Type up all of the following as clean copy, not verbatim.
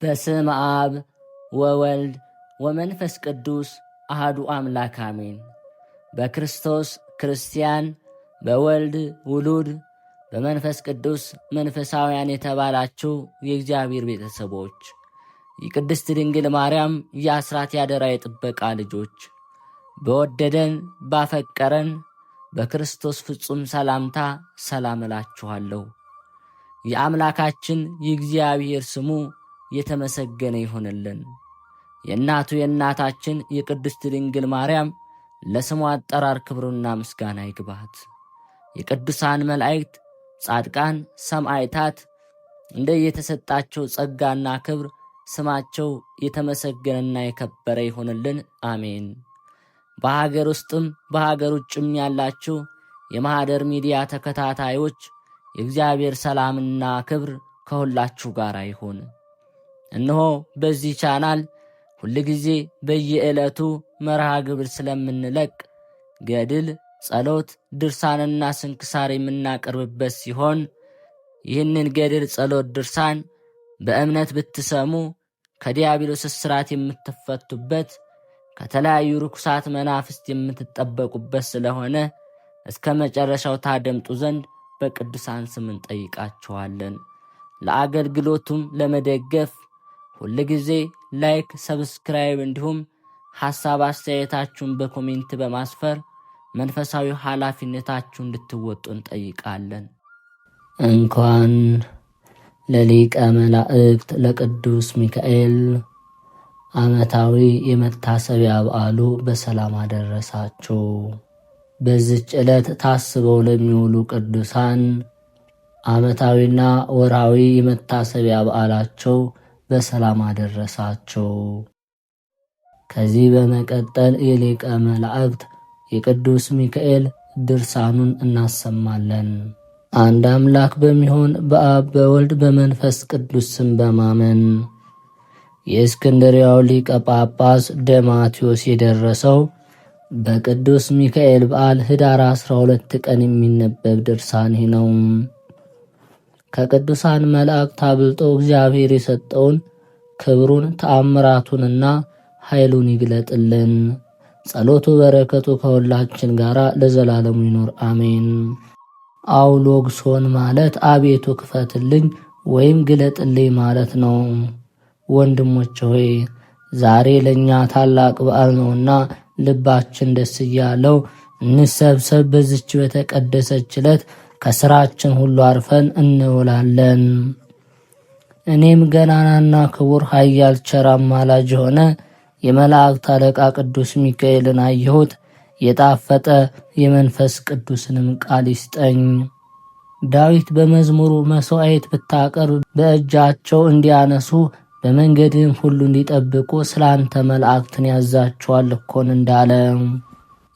በስመ አብ ወወልድ ወመንፈስ ቅዱስ አሐዱ አምላክ አሜን። በክርስቶስ ክርስቲያን፣ በወልድ ውሉድ፣ በመንፈስ ቅዱስ መንፈሳውያን የተባላችሁ የእግዚአብሔር ቤተሰቦች፣ የቅድስት ድንግል ማርያም የአስራት ያደራ የጥበቃ ልጆች፣ በወደደን ባፈቀረን በክርስቶስ ፍጹም ሰላምታ ሰላም እላችኋለሁ። የአምላካችን የእግዚአብሔር ስሙ የተመሰገነ ይሆንልን። የእናቱ የእናታችን የቅድስት ድንግል ማርያም ለስሙ አጠራር ክብሩና ምስጋና ይግባት። የቅዱሳን መላእክት፣ ጻድቃን፣ ሰማዕታት እንደየተሰጣቸው ጸጋና ክብር ስማቸው የተመሰገነና የከበረ ይሆንልን። አሜን። በሀገር ውስጥም በሀገር ውጭም ያላችሁ የማኅደር ሚዲያ ተከታታዮች የእግዚአብሔር ሰላምና ክብር ከሁላችሁ ጋር ይሁን። እነሆ በዚህ ቻናል ሁልጊዜ በየዕለቱ መርሃ ግብር ስለምንለቅ ገድል፣ ጸሎት፣ ድርሳንና ስንክሳር የምናቀርብበት ሲሆን ይህንን ገድል፣ ጸሎት፣ ድርሳን በእምነት ብትሰሙ ከዲያብሎስ እስራት የምትፈቱበት ከተለያዩ ርኩሳት መናፍስት የምትጠበቁበት ስለሆነ እስከ መጨረሻው ታደምጡ ዘንድ በቅዱሳን ስም እንጠይቃችኋለን። ለአገልግሎቱም ለመደገፍ ሁልጊዜ ላይክ፣ ሰብስክራይብ እንዲሁም ሐሳብ አስተያየታችሁን በኮሜንት በማስፈር መንፈሳዊ ኃላፊነታችሁን እንድትወጡ እንጠይቃለን። እንኳን ለሊቀ መላእክት ለቅዱስ ሚካኤል ዓመታዊ የመታሰቢያ በዓሉ በሰላም አደረሳችሁ። በዚች ዕለት ታስበው ለሚውሉ ቅዱሳን ዓመታዊና ወርሃዊ የመታሰቢያ በዓላቸው በሰላም አደረሳቸው። ከዚህ በመቀጠል የሊቀ መላእክት የቅዱስ ሚካኤል ድርሳኑን እናሰማለን። አንድ አምላክ በሚሆን በአብ በወልድ በመንፈስ ቅዱስ ስም በማመን የእስክንድርያው ሊቀ ጳጳስ ደማቴዎስ የደረሰው በቅዱስ ሚካኤል በዓል ኅዳር 12 ቀን የሚነበብ ድርሳን ነው። ከቅዱሳን መላእክት አብልጦ እግዚአብሔር የሰጠውን ክብሩን ተአምራቱንና ኃይሉን ይግለጥልን። ጸሎቱ በረከቱ ከሁላችን ጋር ለዘላለሙ ይኖር አሜን። አውሎግሶን ማለት አቤቱ ክፈትልኝ ወይም ግለጥልኝ ማለት ነው። ወንድሞች ሆይ ዛሬ ለእኛ ታላቅ በዓል ነውና ልባችን ደስ እያለው እንሰብሰብ። በዚች በተቀደሰች ዕለት ከሥራችን ሁሉ አርፈን እንውላለን። እኔም ገናናና ክቡር ኃያል ቸር አማላጅ የሆነ የመላእክት አለቃ ቅዱስ ሚካኤልን አየሁት። የጣፈጠ የመንፈስ ቅዱስንም ቃል ይስጠኝ። ዳዊት በመዝሙሩ መሥዋዕት ብታቀርብ በእጃቸው እንዲያነሱ በመንገድም ሁሉ እንዲጠብቁ ስላንተ መላእክትን ያዛቸዋል እኮን እንዳለ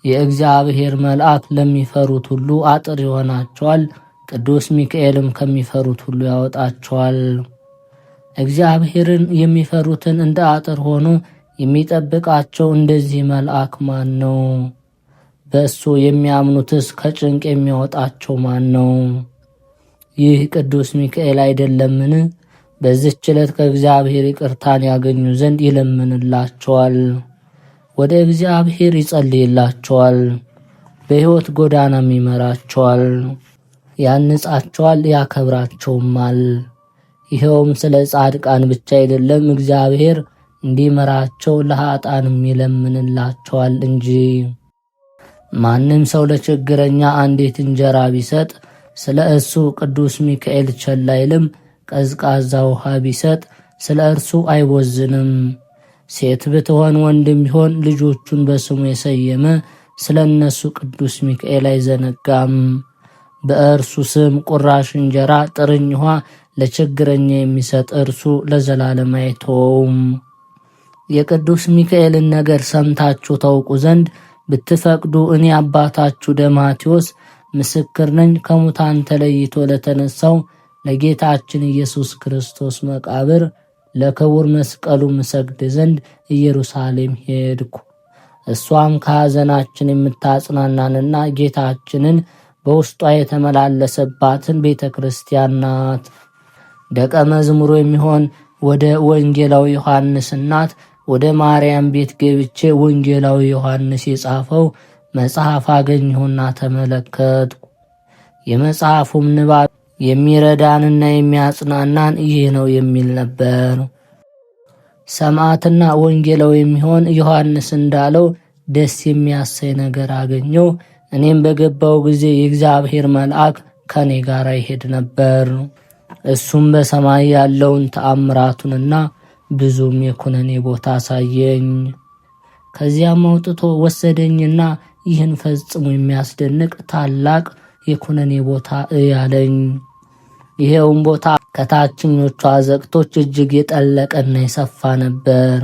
የእግዚአብሔር መልአክ ለሚፈሩት ሁሉ አጥር ይሆናቸዋል። ቅዱስ ሚካኤልም ከሚፈሩት ሁሉ ያወጣቸዋል። እግዚአብሔርን የሚፈሩትን እንደ አጥር ሆኖ የሚጠብቃቸው እንደዚህ መልአክ ማን ነው? በእሱ የሚያምኑትስ ከጭንቅ የሚያወጣቸው ማን ነው? ይህ ቅዱስ ሚካኤል አይደለምን? በዚህች ዕለት ከእግዚአብሔር ይቅርታን ያገኙ ዘንድ ይለምንላቸዋል። ወደ እግዚአብሔር ይጸልይላቸዋል። በሕይወት ጎዳናም ይመራቸዋል፣ ያንጻቸዋል፣ ያከብራቸውማል። ይኸውም ስለ ጻድቃን ብቻ አይደለም፣ እግዚአብሔር እንዲመራቸው ለኃጥአንም ይለምንላቸዋል እንጂ። ማንም ሰው ለችግረኛ አንዲት እንጀራ ቢሰጥ ስለ እሱ ቅዱስ ሚካኤል ቸል አይልም። ቀዝቃዛ ውሃ ቢሰጥ ስለ እርሱ አይቦዝንም። ሴት ብትሆን ወንድም ቢሆን ልጆቹን በስሙ የሰየመ ስለ እነሱ ቅዱስ ሚካኤል አይዘነጋም። በእርሱ ስም ቁራሽ እንጀራ ጥርኝ ውሃ ለችግረኛ የሚሰጥ እርሱ ለዘላለም አይተወውም። የቅዱስ ሚካኤልን ነገር ሰምታችሁ ታውቁ ዘንድ ብትፈቅዱ እኔ አባታችሁ ደማቴዎስ ምስክር ነኝ። ከሙታን ተለይቶ ለተነሳው ለጌታችን ኢየሱስ ክርስቶስ መቃብር ለክቡር መስቀሉ ምሰግድ ዘንድ ኢየሩሳሌም ሄድኩ። እሷም ከሐዘናችን የምታጽናናንና ጌታችንን በውስጧ የተመላለሰባትን ቤተ ክርስቲያን ናት። ደቀ መዝሙሩ የሚሆን ወደ ወንጌላዊ ዮሐንስ እናት ወደ ማርያም ቤት ገብቼ ወንጌላዊ ዮሐንስ የጻፈው መጽሐፍ አገኘሁና ተመለከትኩ። የመጽሐፉም ንባብ የሚረዳንና የሚያጽናናን ይህ ነው የሚል ነበር። ሰማዕትና ወንጌላዊ የሚሆን ዮሐንስ እንዳለው ደስ የሚያሰኝ ነገር አገኘው። እኔም በገባው ጊዜ የእግዚአብሔር መልአክ ከኔ ጋር ይሄድ ነበር። እሱም በሰማይ ያለውን ተአምራቱንና ብዙም የኩነኔ ቦታ አሳየኝ። ከዚያም አውጥቶ ወሰደኝና ይህን ፈጽሞ የሚያስደንቅ ታላቅ የኩነኔ ቦታ እያለኝ። ይሄውም ቦታ ከታችኞቹ አዘቅቶች እጅግ የጠለቀና የሰፋ ነበር።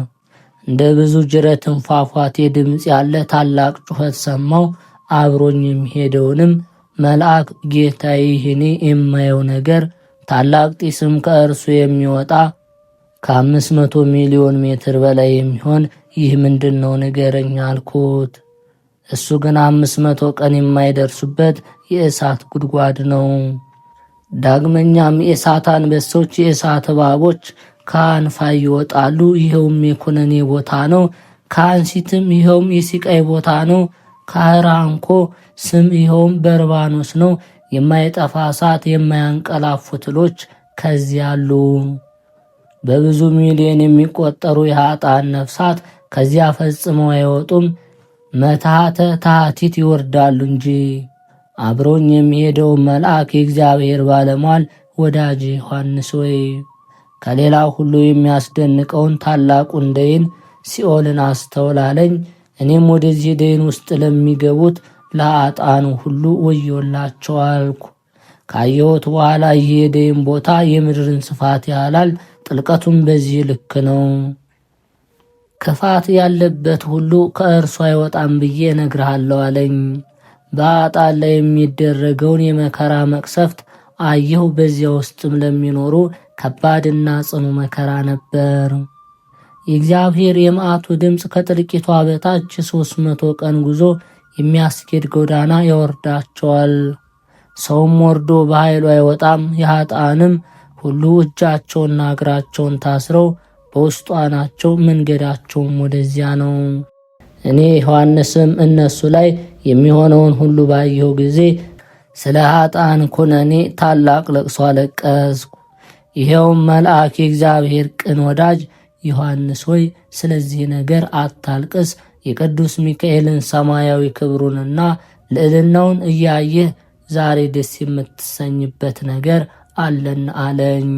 እንደ ብዙ ጅረትን ፏፏቴ ድምፅ ያለ ታላቅ ጩኸት ሰማው። አብሮኝ የሚሄደውንም መልአክ ጌታዬ፣ ይህኔ የማየው ነገር ታላቅ ጢስም ከእርሱ የሚወጣ ከ500 ሚሊዮን ሜትር በላይ የሚሆን ይህ ምንድን ነው ንገረኝ አልኩት። እሱ ግን 500 ቀን የማይደርሱበት የእሳት ጉድጓድ ነው። ዳግመኛም የእሳት አንበሶች፣ የእሳት እባቦች ከአንፋይ ይወጣሉ። ይኸውም የኩነኔ ቦታ ነው። ከአንሲትም ይኸውም የሲቃይ ቦታ ነው። ከአራንኮ ስም ይኸውም በርባኖስ ነው። የማይጠፋ እሳት፣ የማያንቀላፉ ትሎች ከዚህ አሉ። በብዙ ሚሊዮን የሚቆጠሩ የኃጥአን ነፍሳት ከዚያ ፈጽመው አይወጡም፣ መታተ ታህቲት ይወርዳሉ እንጂ። አብሮኝ የሚሄደው መልአክ የእግዚአብሔር ባለሟል ወዳጅ ዮሐንስ ሆይ ከሌላው ሁሉ የሚያስደንቀውን ታላቁን ደይን ሲኦልን አስተውላለኝ። እኔም ወደዚህ ደይን ውስጥ ለሚገቡት ለኃጥአኑ ሁሉ ወዮላቸው አልኩ። ካየሁት በኋላ ይህ የደይን ቦታ የምድርን ስፋት ያህላል፣ ጥልቀቱም በዚህ ልክ ነው። ክፋት ያለበት ሁሉ ከእርሱ አይወጣም ብዬ እነግርሃለሁ አለኝ። በኃጥአን ላይ የሚደረገውን የመከራ መቅሰፍት አየሁ። በዚያ ውስጥም ለሚኖሩ ከባድና ጽኑ መከራ ነበር። የእግዚአብሔር የመዓቱ ድምፅ ከጥልቂቷ በታች 300 ቀን ጉዞ የሚያስኬድ ጎዳና ያወርዳቸዋል። ሰውም ወርዶ በኃይሉ አይወጣም። የኃጥአንም ሁሉ እጃቸውና እግራቸውን ታስረው በውስጧ ናቸው። መንገዳቸውም ወደዚያ ነው። እኔ ዮሐንስም እነሱ ላይ የሚሆነውን ሁሉ ባየሁ ጊዜ ስለ ኃጥአን ኩነኔ ታላቅ ለቅሶ አለቀስኩ። ይሄውም መልአክ የእግዚአብሔር ቅን ወዳጅ ዮሐንስ ሆይ ስለዚህ ነገር አታልቅስ፣ የቅዱስ ሚካኤልን ሰማያዊ ክብሩንና ልዕልናውን እያየህ ዛሬ ደስ የምትሰኝበት ነገር አለን አለኝ።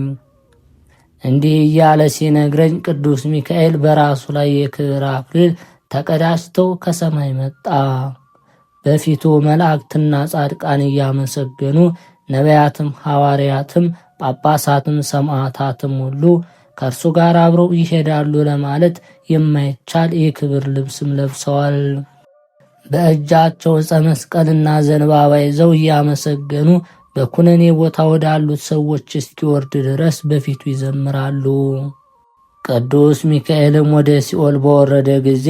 እንዲህ እያለ ሲነግረኝ ቅዱስ ሚካኤል በራሱ ላይ የክብር አክሊል ተቀዳጅቶ ከሰማይ መጣ። በፊቱ መላእክትና ጻድቃን እያመሰገኑ ነቢያትም፣ ሐዋርያትም፣ ጳጳሳትም፣ ሰማዕታትም ሁሉ ከእርሱ ጋር አብረው ይሄዳሉ ለማለት የማይቻል የክብር ልብስም ለብሰዋል። በእጃቸው ዕፀ መስቀልና ዘንባባ ይዘው እያመሰገኑ በኩነኔ ቦታ ወዳሉት ሰዎች እስኪወርድ ድረስ በፊቱ ይዘምራሉ። ቅዱስ ሚካኤልም ወደ ሲኦል በወረደ ጊዜ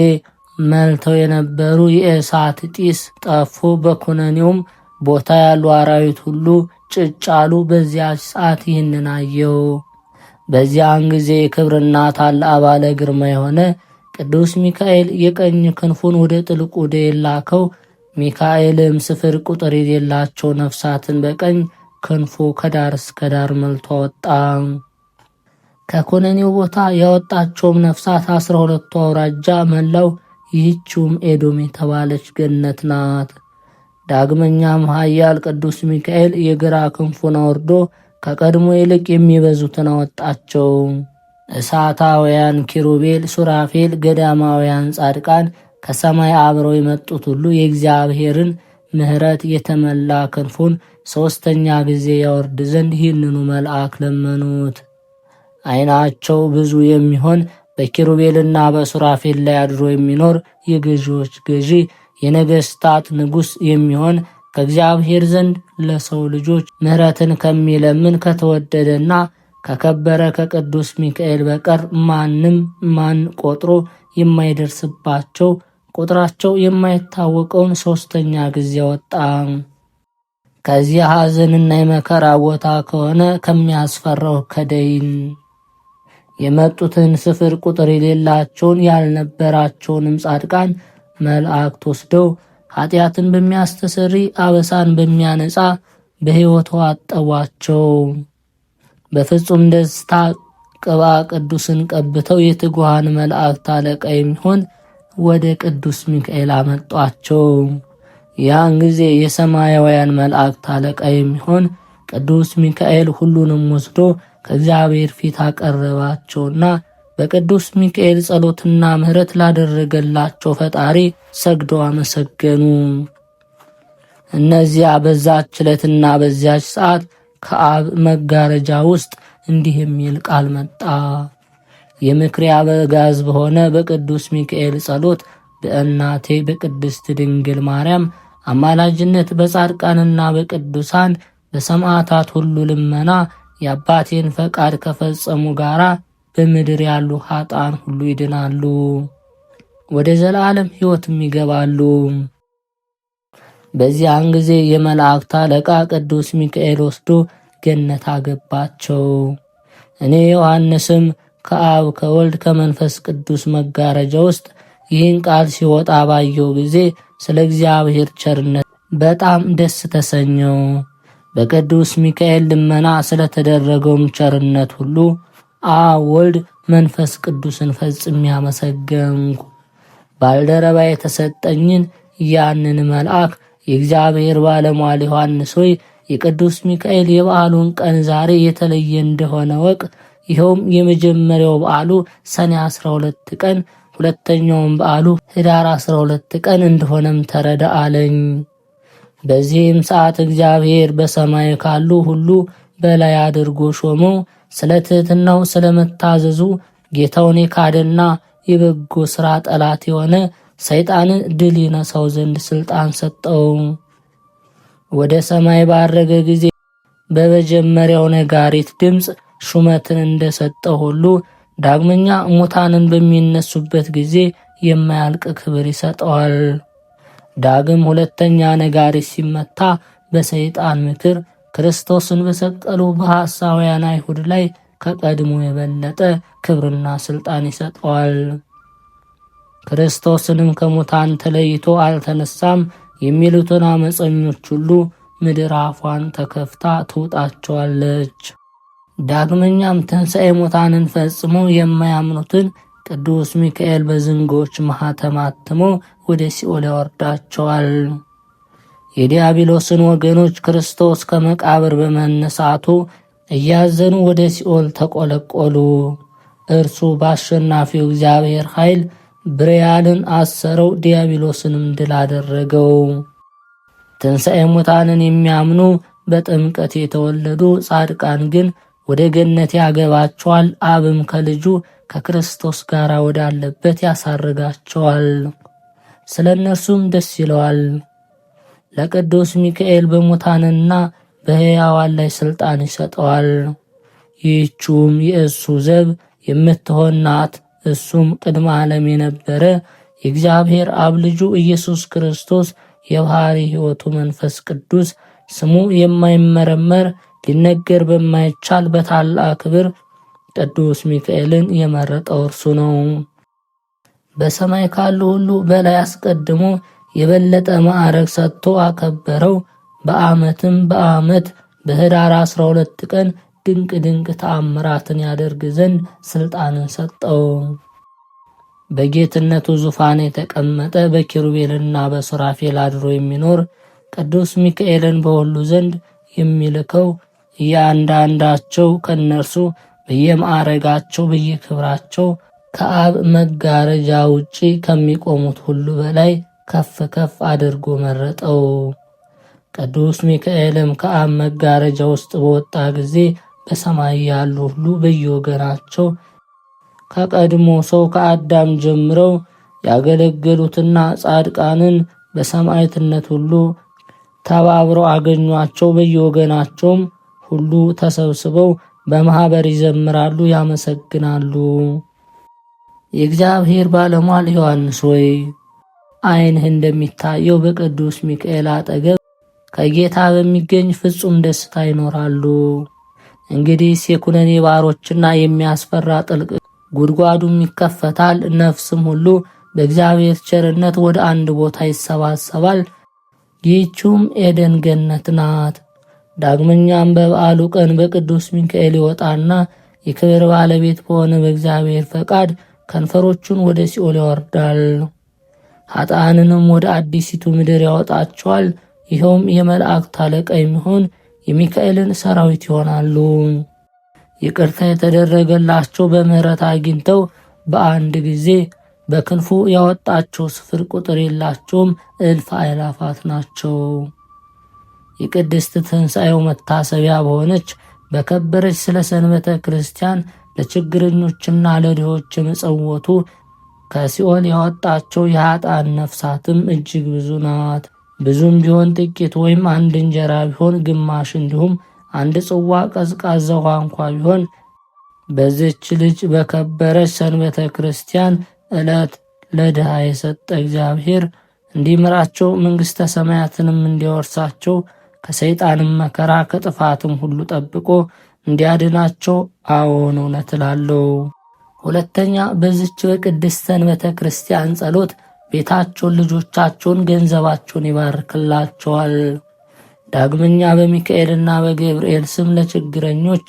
መልተው የነበሩ የእሳት ጢስ ጠፉ። በኩነኔውም ቦታ ያሉ አራዊት ሁሉ ጭጭ አሉ። በዚያች ሰዓት ይህንን አየው። በዚያን ጊዜ የክብርና ታላቅ ባለ ግርማ የሆነ ቅዱስ ሚካኤል የቀኝ ክንፉን ወደ ጥልቁ ደይን ላከው። ሚካኤልም ስፍር ቁጥር የሌላቸው ነፍሳትን በቀኝ ክንፉ ከዳር እስከ ዳር መልቶ አወጣ። ከኩነኔው ቦታ ያወጣቸውም ነፍሳት 12ቱ አውራጃ መላው፣ ይህችውም ኤዶም የተባለች ገነት ናት። ዳግመኛም ኃያል ቅዱስ ሚካኤል የግራ ክንፉን አውርዶ ከቀድሞ ይልቅ የሚበዙትን አወጣቸው። እሳታውያን ኪሩቤል፣ ሱራፌል፣ ገዳማውያን ጻድቃን፣ ከሰማይ አብረው የመጡት ሁሉ የእግዚአብሔርን ምሕረት የተመላ ክንፉን 3ኛ ጊዜ ያወርድ ዘንድ ይህንኑ መልአክ ለመኑት። ዓይናቸው ብዙ የሚሆን በኪሩቤልና በሱራፌል ላይ አድሮ የሚኖር የገዢዎች ገዢ የነገስታት ንጉሥ የሚሆን ከእግዚአብሔር ዘንድ ለሰው ልጆች ምሕረትን ከሚለምን ከተወደደና ከከበረ ከቅዱስ ሚካኤል በቀር ማን ቆጥሮ የማይደርስባቸው ቁጥራቸው የማይታወቀውን 3ኛ ጊዜ ወጣ። ከዚህ ሐዘንና የመከራ ቦታ ከሆነ ከሚያስፈራው ከደይን የመጡትን ስፍር ቁጥር የሌላቸውን ያልነበራቸውንም ጻድቃን መላእክት ወስደው ኃጢአትን በሚያስተሰሪ አበሳን በሚያነጻ በሕይወቱ አጠቧቸው። በፍጹም ደስታ ቅባ ቅዱስን ቀብተው የትጉሃን መላእክት አለቃ የሚሆን ወደ ቅዱስ ሚካኤል አመጧቸው። ያን ጊዜ የሰማያውያን መላእክት አለቃ የሚሆን ቅዱስ ሚካኤል ሁሉንም ወስዶ ከእግዚአብሔር ፊት አቀረባቸውና በቅዱስ ሚካኤል ጸሎትና ምሕረት ላደረገላቸው ፈጣሪ ሰግደው አመሰገኑ። እነዚያ በዛች ዕለትና በዚያች ሰዓት ከአብ መጋረጃ ውስጥ እንዲህ የሚል ቃል መጣ። የምክሬ አበጋዝ በሆነ በቅዱስ ሚካኤል ጸሎት በእናቴ በቅድስት ድንግል ማርያም አማላጅነት በጻድቃንና በቅዱሳን በሰማዕታት ሁሉ ልመና የአባቴን ፈቃድ ከፈጸሙ ጋራ በምድር ያሉ ኃጥአን ሁሉ ይድናሉ፣ ወደ ዘላለም ሕይወትም ይገባሉ። በዚያን ጊዜ የመላእክት አለቃ ቅዱስ ሚካኤል ወስዶ ገነት አገባቸው። እኔ ዮሐንስም ከአብ ከወልድ ከመንፈስ ቅዱስ መጋረጃ ውስጥ ይህን ቃል ሲወጣ ባየው ጊዜ ስለ እግዚአብሔር ቸርነት በጣም ደስ ተሰኘው። በቅዱስ ሚካኤል ልመና ስለተደረገውም ቸርነት ሁሉ አብ ወልድ መንፈስ ቅዱስን ፈጽሜ አመሰገንኩ። ባልደረባ የተሰጠኝን ያንን መልአክ የእግዚአብሔር ባለሟል ዮሐንስ ሆይ የቅዱስ ሚካኤል የበዓሉን ቀን ዛሬ የተለየ እንደሆነ ወቅ። ይኸውም የመጀመሪያው በዓሉ ሰኔ 12 ቀን፣ ሁለተኛውም በዓሉ ህዳር 12 ቀን እንደሆነም ተረዳ አለኝ። በዚህም ሰዓት እግዚአብሔር በሰማይ ካሉ ሁሉ በላይ አድርጎ ሾመው። ስለ ትሕትናው ስለ መታዘዙ ጌታውን የካደና የበጎ ሥራ ጠላት የሆነ ሰይጣንን ድል ይነሳው ዘንድ ሥልጣን ሰጠው። ወደ ሰማይ ባረገ ጊዜ በመጀመሪያው ነጋሪት ድምፅ ሹመትን እንደሰጠው ሁሉ ዳግመኛ ሙታንን በሚነሱበት ጊዜ የማያልቅ ክብር ይሰጠዋል። ዳግም ሁለተኛ ነጋሪት ሲመታ በሰይጣን ምክር ክርስቶስን በሰቀሉ በሐሳውያን አይሁድ ላይ ከቀድሞ የበለጠ ክብርና ሥልጣን ይሰጠዋል። ክርስቶስንም ከሙታን ተለይቶ አልተነሳም የሚሉትን አመፀኞች ሁሉ ምድር አፏን ተከፍታ ትውጣቸዋለች። ዳግመኛም ትንሣኤ ሙታንን ፈጽሞ የማያምኑትን ቅዱስ ሚካኤል በዝንጎች ማኅተም አትሞ ወደ ሲኦል ያወርዳቸዋል። የዲያብሎስን ወገኖች ክርስቶስ ከመቃብር በመነሳቱ እያዘኑ ወደ ሲኦል ተቆለቆሉ። እርሱ በአሸናፊው እግዚአብሔር ኃይል ብርያልን አሰረው፣ ዲያብሎስንም ድል አደረገው። ትንሣኤ ሙታንን የሚያምኑ በጥምቀት የተወለዱ ጻድቃን ግን ወደ ገነት ያገባቸዋል። አብም ከልጁ ከክርስቶስ ጋር ወዳለበት ያሳርጋቸዋል። ስለ እነርሱም ደስ ይለዋል። ለቅዱስ ሚካኤል በሙታንና በሕያዋን ላይ ሥልጣን ይሰጠዋል። ይህችውም የእሱ ዘብ የምትሆን ናት። እሱም ቅድመ ዓለም የነበረ የእግዚአብሔር አብ ልጁ ኢየሱስ ክርስቶስ የባሕሪ ሕይወቱ መንፈስ ቅዱስ ስሙ የማይመረመር ሊነገር በማይቻል በታላቅ ክብር ቅዱስ ሚካኤልን የመረጠው እርሱ ነው። በሰማይ ካሉ ሁሉ በላይ አስቀድሞ የበለጠ ማዕረግ ሰጥቶ አከበረው። በዓመትም በዓመት በህዳር 12 ቀን ድንቅ ድንቅ ተአምራትን ያደርግ ዘንድ ሥልጣንን ሰጠው። በጌትነቱ ዙፋን የተቀመጠ በኪሩቤልና በሱራፌል አድሮ የሚኖር ቅዱስ ሚካኤልን በሁሉ ዘንድ የሚልከው እያንዳንዳቸው ከነርሱ በየማዕረጋቸው በየክብራቸው ከአብ መጋረጃ ውጪ ከሚቆሙት ሁሉ በላይ ከፍ ከፍ አድርጎ መረጠው። ቅዱስ ሚካኤልም ከአብ መጋረጃ ውስጥ በወጣ ጊዜ በሰማይ ያሉ ሁሉ በየወገናቸው ከቀድሞ ሰው ከአዳም ጀምረው ያገለገሉትና ጻድቃንን በሰማዕትነት ሁሉ ተባብረው አገኟቸው። በየወገናቸውም ሁሉ ተሰብስበው በማኅበር ይዘምራሉ፣ ያመሰግናሉ። የእግዚአብሔር ባለሟል ዮሐንስ ሆይ ዓይንህ እንደሚታየው በቅዱስ ሚካኤል አጠገብ ከጌታ በሚገኝ ፍጹም ደስታ ይኖራሉ። እንግዲህ የኩነኔ ባሮችና የሚያስፈራ ጥልቅ ጉድጓዱም ይከፈታል። ነፍስም ሁሉ በእግዚአብሔር ቸርነት ወደ አንድ ቦታ ይሰባሰባል። ይህችውም ኤደን ገነት ናት። ዳግመኛም በበዓሉ ቀን በቅዱስ ሚካኤል ይወጣና የክብር ባለቤት በሆነ በእግዚአብሔር ፈቃድ ከንፈሮቹን ወደ ሲኦል ያወርዳል። ኃጥአንንም ወደ አዲሲቱ ምድር ያወጣቸዋል። ይኸውም የመላእክት አለቃ የሚሆን የሚካኤልን ሰራዊት ይሆናሉ። ይቅርታ የተደረገላቸው በምሕረት አግኝተው በአንድ ጊዜ በክንፉ ያወጣቸው ስፍር ቁጥር የላቸውም፣ እልፍ አእላፋት ናቸው። የቅድስት ትንሣኤው መታሰቢያ በሆነች በከበረች ስለ ሰንበተ ክርስቲያን ለችግረኞችና ለድሆች የመጸወቱ ከሲኦል ያወጣቸው የኃጥአን ነፍሳትም እጅግ ብዙ ናት። ብዙም ቢሆን ጥቂት ወይም አንድ እንጀራ ቢሆን ግማሽ እንዲሁም አንድ ጽዋ ቀዝቃዛ ውሃ እንኳ ቢሆን በዚች ልጅ በከበረች ሰንበተ ክርስቲያን ዕለት ለድሃ የሰጠ እግዚአብሔር እንዲምራቸው መንግሥተ ሰማያትንም እንዲወርሳቸው ከሰይጣንም መከራ ከጥፋትም ሁሉ ጠብቆ እንዲያድናቸው አዎን እውነት እላለሁ። ሁለተኛ በዚች በቅድስት ሰንበተ ክርስቲያን ጸሎት ቤታቸውን፣ ልጆቻቸውን፣ ገንዘባቸውን ይባርክላቸዋል። ዳግመኛ በሚካኤልና በገብርኤል ስም ለችግረኞች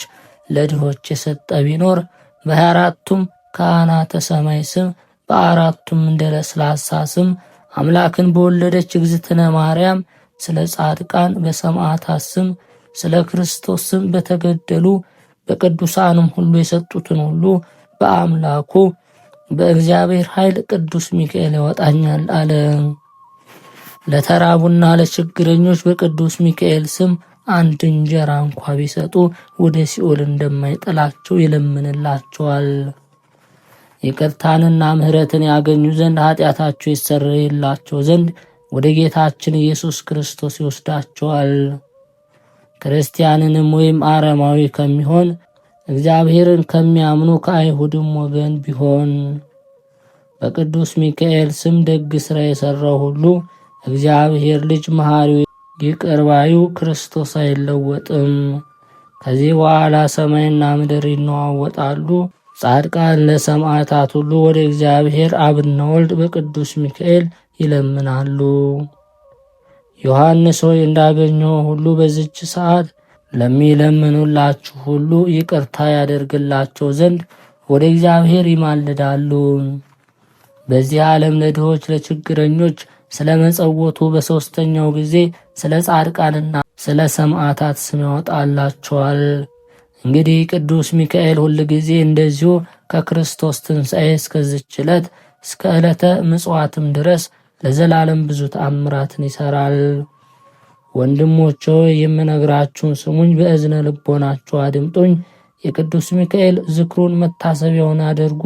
ለድሆች የሰጠ ቢኖር በ24ቱም ካህናተ ሰማይ ስም በአራቱም እንደ ለስላሳ ስም አምላክን በወለደች እግዝእትነ ማርያም ስለ ጻድቃን በሰማዕታት ስም ስለ ክርስቶስ ስም በተገደሉ በቅዱሳንም ሁሉ የሰጡትን ሁሉ በአምላኩ በእግዚአብሔር ኃይል ቅዱስ ሚካኤል ያወጣኛል አለ። ለተራቡና ለችግረኞች በቅዱስ ሚካኤል ስም አንድ እንጀራ እንኳ ቢሰጡ ወደ ሲኦል እንደማይጥላቸው ይለምንላቸዋል። ይቅርታንና ምሕረትን ያገኙ ዘንድ ኃጢአታቸው ይሰረይላቸው ዘንድ ወደ ጌታችን ኢየሱስ ክርስቶስ ይወስዳቸዋል። ክርስቲያንንም ወይም አረማዊ ከሚሆን እግዚአብሔርን ከሚያምኑ ከአይሁድም ወገን ቢሆን በቅዱስ ሚካኤል ስም ደግ ሥራ የሠራው ሁሉ እግዚአብሔር ልጅ መሐሪው ይቅር ባዩ ክርስቶስ አይለወጥም። ከዚህ በኋላ ሰማይና ምድር ይነዋወጣሉ። ጻድቃን ለሰማዕታት ሁሉ ወደ እግዚአብሔር አብና ወልድ በቅዱስ ሚካኤል ይለምናሉ። ዮሐንስ ሆይ እንዳገኘው ሁሉ በዚች ሰዓት ለሚለምኑላችሁ ሁሉ ይቅርታ ያደርግላቸው ዘንድ ወደ እግዚአብሔር ይማልዳሉ። በዚህ ዓለም ለድሆች ለችግረኞች ስለ መጸወቱ በሦስተኛው ጊዜ ስለ ጻድቃንና ስለ ሰማዕታት ስም ያወጣላቸዋል። እንግዲህ ቅዱስ ሚካኤል ሁል ጊዜ እንደዚሁ ከክርስቶስ ትንሣኤ እስከዚች ዕለት እስከ ዕለተ ምጽዋትም ድረስ ለዘላለም ብዙ ተአምራትን ይሠራል። ወንድሞቼ ሆይ የምነግራችሁን ስሙኝ፣ በእዝነ ልቦናችሁ አድምጡኝ። የቅዱስ ሚካኤል ዝክሩን መታሰቢያውን አድርጉ፣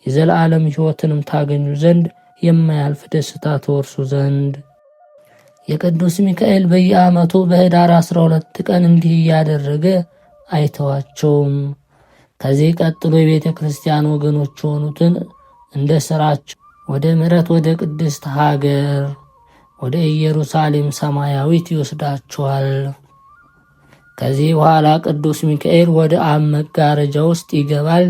የዘላለም ሕይወትንም ታገኙ ዘንድ የማያልፍ ደስታ ተወርሱ ዘንድ። የቅዱስ ሚካኤል በየዓመቱ በኅዳር 12 ቀን እንዲህ እያደረገ አይተዋቸውም። ከዚህ ቀጥሎ የቤተ ክርስቲያን ወገኖች የሆኑትን እንደ ሥራቸው ወደ ምሕረት ወደ ቅድስት ሀገር ወደ ኢየሩሳሌም ሰማያዊት ይወስዳቸዋል። ከዚህ በኋላ ቅዱስ ሚካኤል ወደ አብ መጋረጃ ውስጥ ይገባል።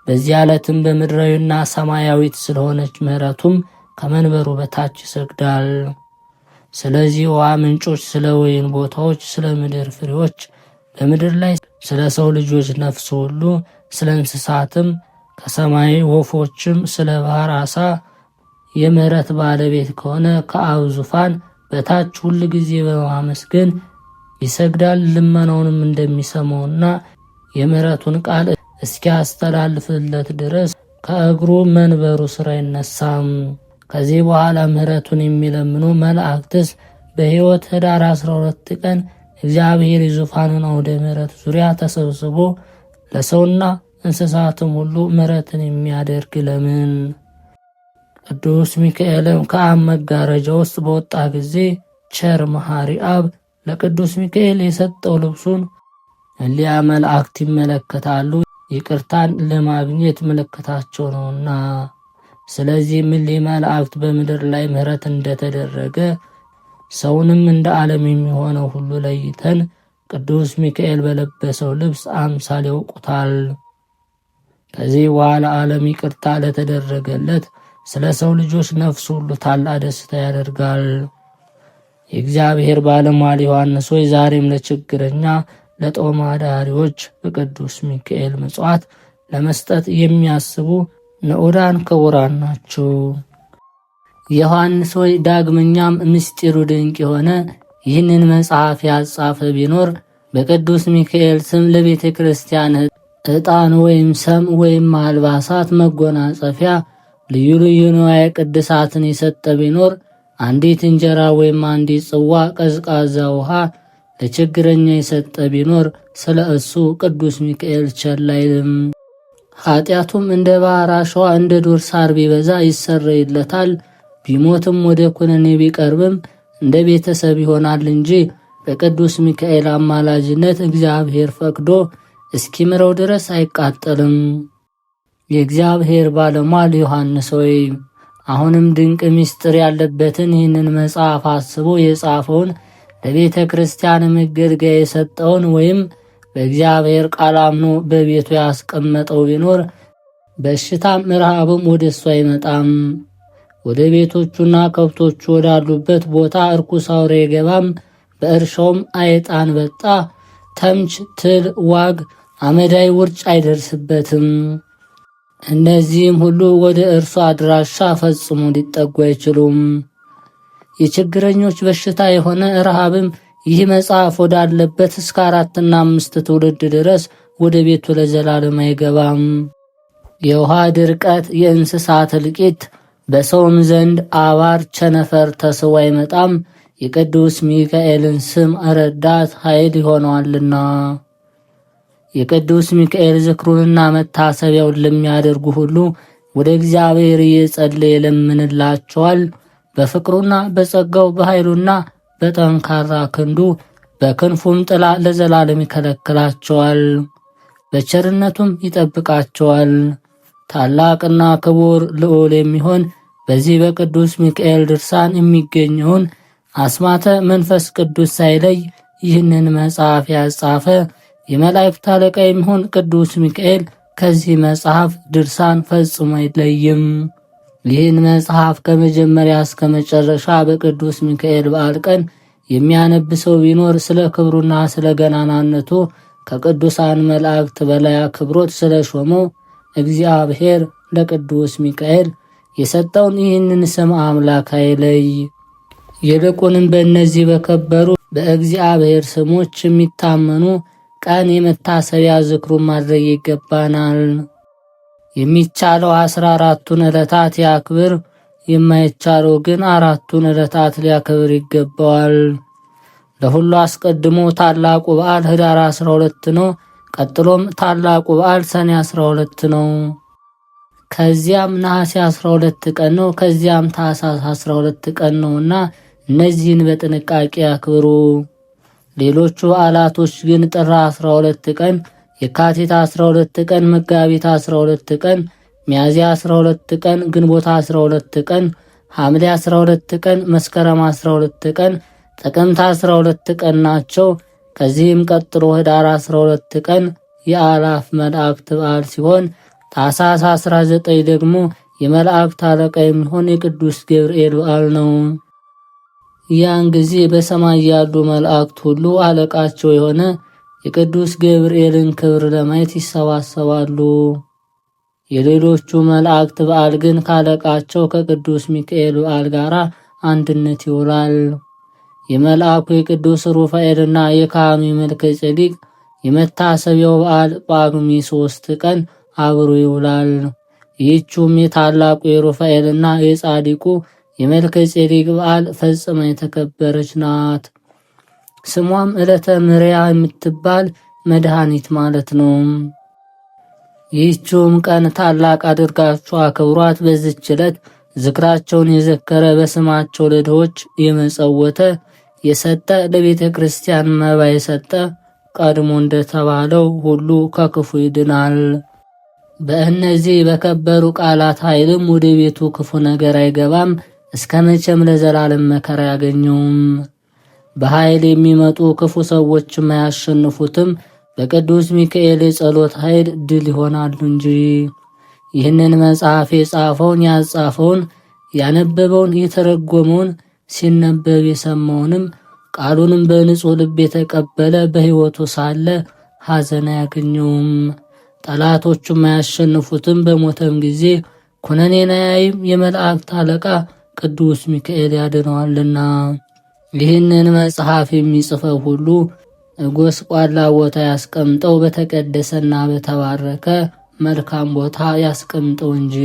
በዚህ ዕለትም በምድራዊና ሰማያዊት ስለሆነች ምሕረቱም ከመንበሩ በታች ይሰግዳል። ስለዚህ ውሃ ምንጮች፣ ስለ ወይን ቦታዎች፣ ስለ ምድር ፍሬዎች፣ በምድር ላይ ስለ ሰው ልጆች ነፍስ ሁሉ፣ ስለ እንስሳትም ከሰማይ ወፎችም፣ ስለ ባህር ዓሣ የምሕረት ባለቤት ከሆነ ከአብ ዙፋን በታች ሁል ጊዜ በማመስገን ይሰግዳል። ልመናውንም እንደሚሰማውና የምሕረቱን ቃል እስኪያስተላልፍለት ድረስ ከእግሩ መንበሩ ስር አይነሳም። ከዚህ በኋላ ምሕረቱን የሚለምኑ መላእክትስ በሕይወት ኅዳር 12 ቀን እግዚአብሔር የዙፋኑን አውደ ምሕረት ዙሪያ ተሰብስቦ ለሰውና እንስሳትም ሁሉ ምሕረትን የሚያደርግ ለምን? ቅዱስ ሚካኤልም ከአብ መጋረጃ ውስጥ በወጣ ጊዜ ቸር መሐሪ አብ ለቅዱስ ሚካኤል የሰጠው ልብሱን እሊያ መላእክት ይመለከታሉ፣ ይቅርታን ለማግኘት ምልክታቸው ነውና። ስለዚህ እሊህ መላእክት በምድር ላይ ምሕረት እንደተደረገ ሰውንም እንደ ዓለም የሚሆነው ሁሉ ለይተን ቅዱስ ሚካኤል በለበሰው ልብስ አምሳል ያውቁታል። ከዚህ በኋላ ዓለም ይቅርታ ለተደረገለት ስለ ሰው ልጆች ነፍስ ሁሉ ታላቅ ደስታ ያደርጋል። የእግዚአብሔር ባለሟል ዮሐንስ ሆይ ዛሬም ለችግረኛ ለጦም አዳሪዎች በቅዱስ ሚካኤል ምጽዋት ለመስጠት የሚያስቡ ንዑዳን ክቡራን ናቸው። ዮሐንስ ሆይ ዳግመኛም ምስጢሩ ድንቅ የሆነ ይህንን መጽሐፍ ያጻፈ ቢኖር በቅዱስ ሚካኤል ስም ለቤተ ክርስቲያን ዕጣን ወይም ሰም ወይም አልባሳት፣ መጎናጸፊያ፣ ልዩ ልዩ ንዋየ ቅድሳትን የሰጠ ቢኖር አንዲት እንጀራ ወይም አንዲት ጽዋ ቀዝቃዛ ውሃ ለችግረኛ የሰጠ ቢኖር ስለ እሱ ቅዱስ ሚካኤል ቸል አይልም። ኃጢአቱም እንደ ባህር አሸዋ እንደ ዱር ሳር ቢበዛ ይሰረይለታል። ቢሞትም ወደ ኩነኔ ቢቀርብም እንደ ቤተሰብ ይሆናል እንጂ በቅዱስ ሚካኤል አማላጅነት እግዚአብሔር ፈቅዶ እስኪምረው ድረስ አይቃጠልም። የእግዚአብሔር ባለሟል ዮሐንስ ሆይ አሁንም ድንቅ ምስጢር ያለበትን ይህንን መጽሐፍ አስቦ የጻፈውን ለቤተ ክርስቲያን መገልገያ የሰጠውን ወይም በእግዚአብሔር ቃል አምኖ በቤቱ ያስቀመጠው ቢኖር በሽታም ረሃብም ወደ እሱ አይመጣም። ወደ ቤቶቹና ከብቶቹ ወዳሉበት ቦታ እርኩስ አውሬ አይገባም። በእርሻውም አይጥ፣ አንበጣ፣ ተምች፣ ትል፣ ዋግ፣ አመዳይ፣ ውርጭ አይደርስበትም። እነዚህም ሁሉ ወደ እርሱ አድራሻ ፈጽሞ ሊጠጉ አይችሉም። የችግረኞች በሽታ የሆነ ረሃብም ይህ መጽሐፍ ወዳለበት እስከ 4 እና 5 ትውልድ ድረስ ወደ ቤቱ ለዘላለም አይገባም። የውሃ ድርቀት፣ የእንስሳት እልቂት፣ በሰውም ዘንድ አባር፣ ቸነፈር ተስቦ አይመጣም። የቅዱስ ሚካኤልን ስም ረዳት ኃይል ይሆነዋልና። የቅዱስ ሚካኤል ዝክሩንና መታሰቢያውን ለሚያደርጉ ሁሉ ወደ እግዚአብሔር እየጸለየ ይለምንላቸዋል። በፍቅሩና በጸጋው በኃይሉና በጠንካራ ክንዱ በክንፉም ጥላ ለዘላለም ይከለክላቸዋል። በቸርነቱም ይጠብቃቸዋል። ታላቅና ክቡር ልዑል የሚሆን በዚህ በቅዱስ ሚካኤል ድርሳን የሚገኘውን አስማተ መንፈስ ቅዱስ ሳይለይ ይህንን መጽሐፍ ያጻፈ የመላእክት አለቃ የሚሆን ቅዱስ ሚካኤል ከዚህ መጽሐፍ ድርሳን ፈጽሞ አይለይም። ይህን መጽሐፍ ከመጀመሪያ እስከ መጨረሻ በቅዱስ ሚካኤል በዓል ቀን የሚያነብሰው ቢኖር ስለ ክብሩና ስለ ገናናነቱ ከቅዱሳን መላእክት በላይ አክብሮት ስለ ሾመው እግዚአብሔር ለቅዱስ ሚካኤል የሰጠውን ይህንን ስም አምላክ አይለይ። ይልቁንም በእነዚህ በከበሩ በእግዚአብሔር ስሞች የሚታመኑ ቀን የመታሰቢያ ዝክሩን ማድረግ ይገባናል። የሚቻለው 14ቱን ዕለታት ያክብር፣ የማይቻለው ግን 4ቱን ዕለታት ሊያከብር ይገባዋል። ለሁሉ አስቀድሞ ታላቁ በዓል ህዳር 12 ነው። ቀጥሎም ታላቁ በዓል ሰኔ 12 ነው። ከዚያም ነሐሴ 12 ቀን ነው። ከዚያም ታኅሳስ 12 ቀን ነውና እነዚህን በጥንቃቄ ያክብሩ። ሌሎቹ በዓላቶች ግን ጥር 12 ቀን፣ የካቲት 12 ቀን፣ መጋቢት 12 ቀን፣ ሚያዝያ 12 ቀን፣ ግንቦት 12 ቀን፣ ሐምሌ 12 ቀን፣ መስከረም 12 ቀን፣ ጥቅምት 12 ቀን ናቸው። ከዚህም ቀጥሎ ህዳር 12 ቀን የአእላፍ መላእክት በዓል ሲሆን ታኅሳስ 19 ደግሞ የመላእክት አለቃ የሚሆን የቅዱስ ገብርኤል በዓል ነው። ያን ጊዜ በሰማይ ያሉ መላእክት ሁሉ አለቃቸው የሆነ የቅዱስ ገብርኤልን ክብር ለማየት ይሰባሰባሉ። የሌሎቹ መላእክት በዓል ግን ካለቃቸው ከቅዱስ ሚካኤል በዓል ጋር አንድነት ይውላል። የመልአኩ የቅዱስ ሩፋኤልና የካህኑ መልከጼዴቅ የመታሰቢያው በዓል ጳጉሜ 3 ቀን አብሮ ይውላል። ይህችም የታላቁ የሩፋኤልና የጻድቁ የመልከጼዴቅ በዓል ፈጽማ የተከበረች ናት። ስሟም ዕለተ ምርያ የምትባል መድኃኒት ማለት ነው። ይህችም ቀን ታላቅ አድርጋችሁ አክብሯት። በዚች ዕለት ዝክራቸውን የዘከረ በስማቸው ለድሆች የመጸወተ የሰጠ ለቤተ ክርስቲያን መባ የሰጠ ቀድሞ እንደተባለው ሁሉ ከክፉ ይድናል። በእነዚህ በከበሩ ቃላት ኃይልም ወደ ቤቱ ክፉ ነገር አይገባም፣ እስከ መቼም ለዘላለም መከራ ያገኘውም። በኃይል የሚመጡ ክፉ ሰዎችም አያሸንፉትም። በቅዱስ ሚካኤል የጸሎት ኃይል ድል ይሆናሉ እንጂ። ይህንን መጽሐፍ የጻፈውን ያጻፈውን ያነበበውን የተረጎመውን ሲነበብ የሰማውንም ቃሉንም በንጹሕ ልብ የተቀበለ በሕይወቱ ሳለ ሐዘን አያገኘውም። ጠላቶቹም አያሸንፉትም። በሞተም ጊዜ ኩነኔን አያይም። የመላእክት አለቃ ቅዱስ ሚካኤል ያድነዋልና። ይህንን መጽሐፍ የሚጽፈው ሁሉ ጎስቋላ ቦታ ያስቀምጠው፣ በተቀደሰና በተባረከ መልካም ቦታ ያስቀምጠው እንጂ።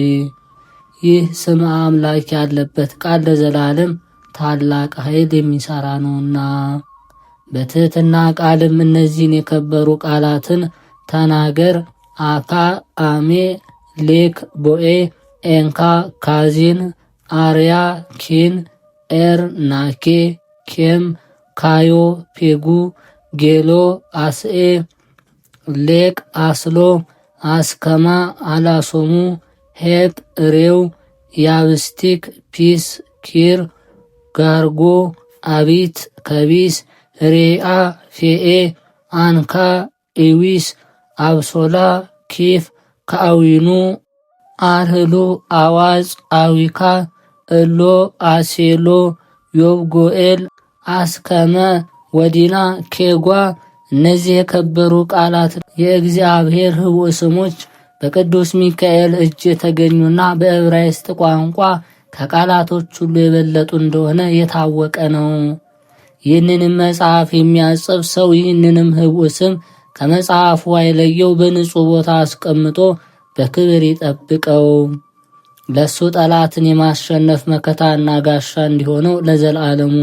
ይህ ስም አምላክ ያለበት ቃል ለዘላለም ታላቅ ኃይል የሚሰራ ነውና። በትህትና ቃልም እነዚህን የከበሩ ቃላትን ተናገር። አካ፣ አሜ፣ ሌክ፣ ቦኤ፣ ኤንካ፣ ካዚን፣ አርያ፣ ኪን፣ ኤር፣ ናኬ፣ ኬም፣ ካዮ፣ ፔጉ፣ ጌሎ፣ አስኤ፣ ሌቅ፣ አስሎ፣ አስከማ፣ አላሶሙ፣ ሄጥ፣ ሬው፣ ያብስቲክ፣ ፒስ፣ ኪር፣ ጋርጎ፣ አቢት፣ ከቢስ፣ ሬአ፣ ፌኤ፣ አንካ፣ ኢዊስ፣ አብሶላ፣ ኪፍ፣ ከአዊኑ፣ አርህሉ፣ አዋጽ፣ አዊካ፣ እሎ፣ አሴሎ፣ ዮብጎኤል፣ አስከመ፣ ወዲና፣ ኬጓ። እነዚህ የከበሩ ቃላት የእግዚአብሔር ህቡዕ ስሞች በቅዱስ ሚካኤል እጅ የተገኙና በዕብራይስጥ ቋንቋ ከቃላቶች ሁሉ የበለጡ እንደሆነ የታወቀ ነው። ይህንንም መጽሐፍ የሚያጽፍ ሰው ይህንንም ህቡዕ ስም ከመጽሐፉ አይለየው፣ በንጹሕ ቦታ አስቀምጦ በክብር ይጠብቀው። ለሱ ጠላትን የማሸነፍ መከታና ጋሻ እንዲሆነው ለዘላለሙ።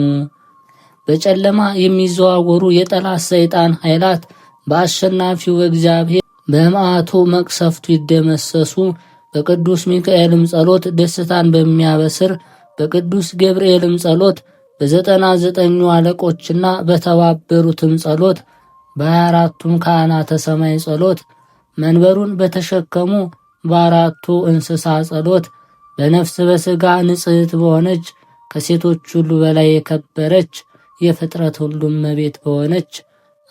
በጨለማ የሚዘዋወሩ የጠላት ሰይጣን ኃይላት በአሸናፊው በእግዚአብሔር በመዓቱ መቅሰፍቱ ይደመሰሱ። በቅዱስ ሚካኤልም ጸሎት ደስታን በሚያበስር በቅዱስ ገብርኤልም ጸሎት በ99 አለቆችና በተባበሩትም ጸሎት በ24ቱም ካህናተ ሰማይ ጸሎት መንበሩን በተሸከሙ በአራቱ እንስሳ ጸሎት በነፍስ በሥጋ ንጽሕት በሆነች ከሴቶች ሁሉ በላይ የከበረች የፍጥረት ሁሉ እመቤት በሆነች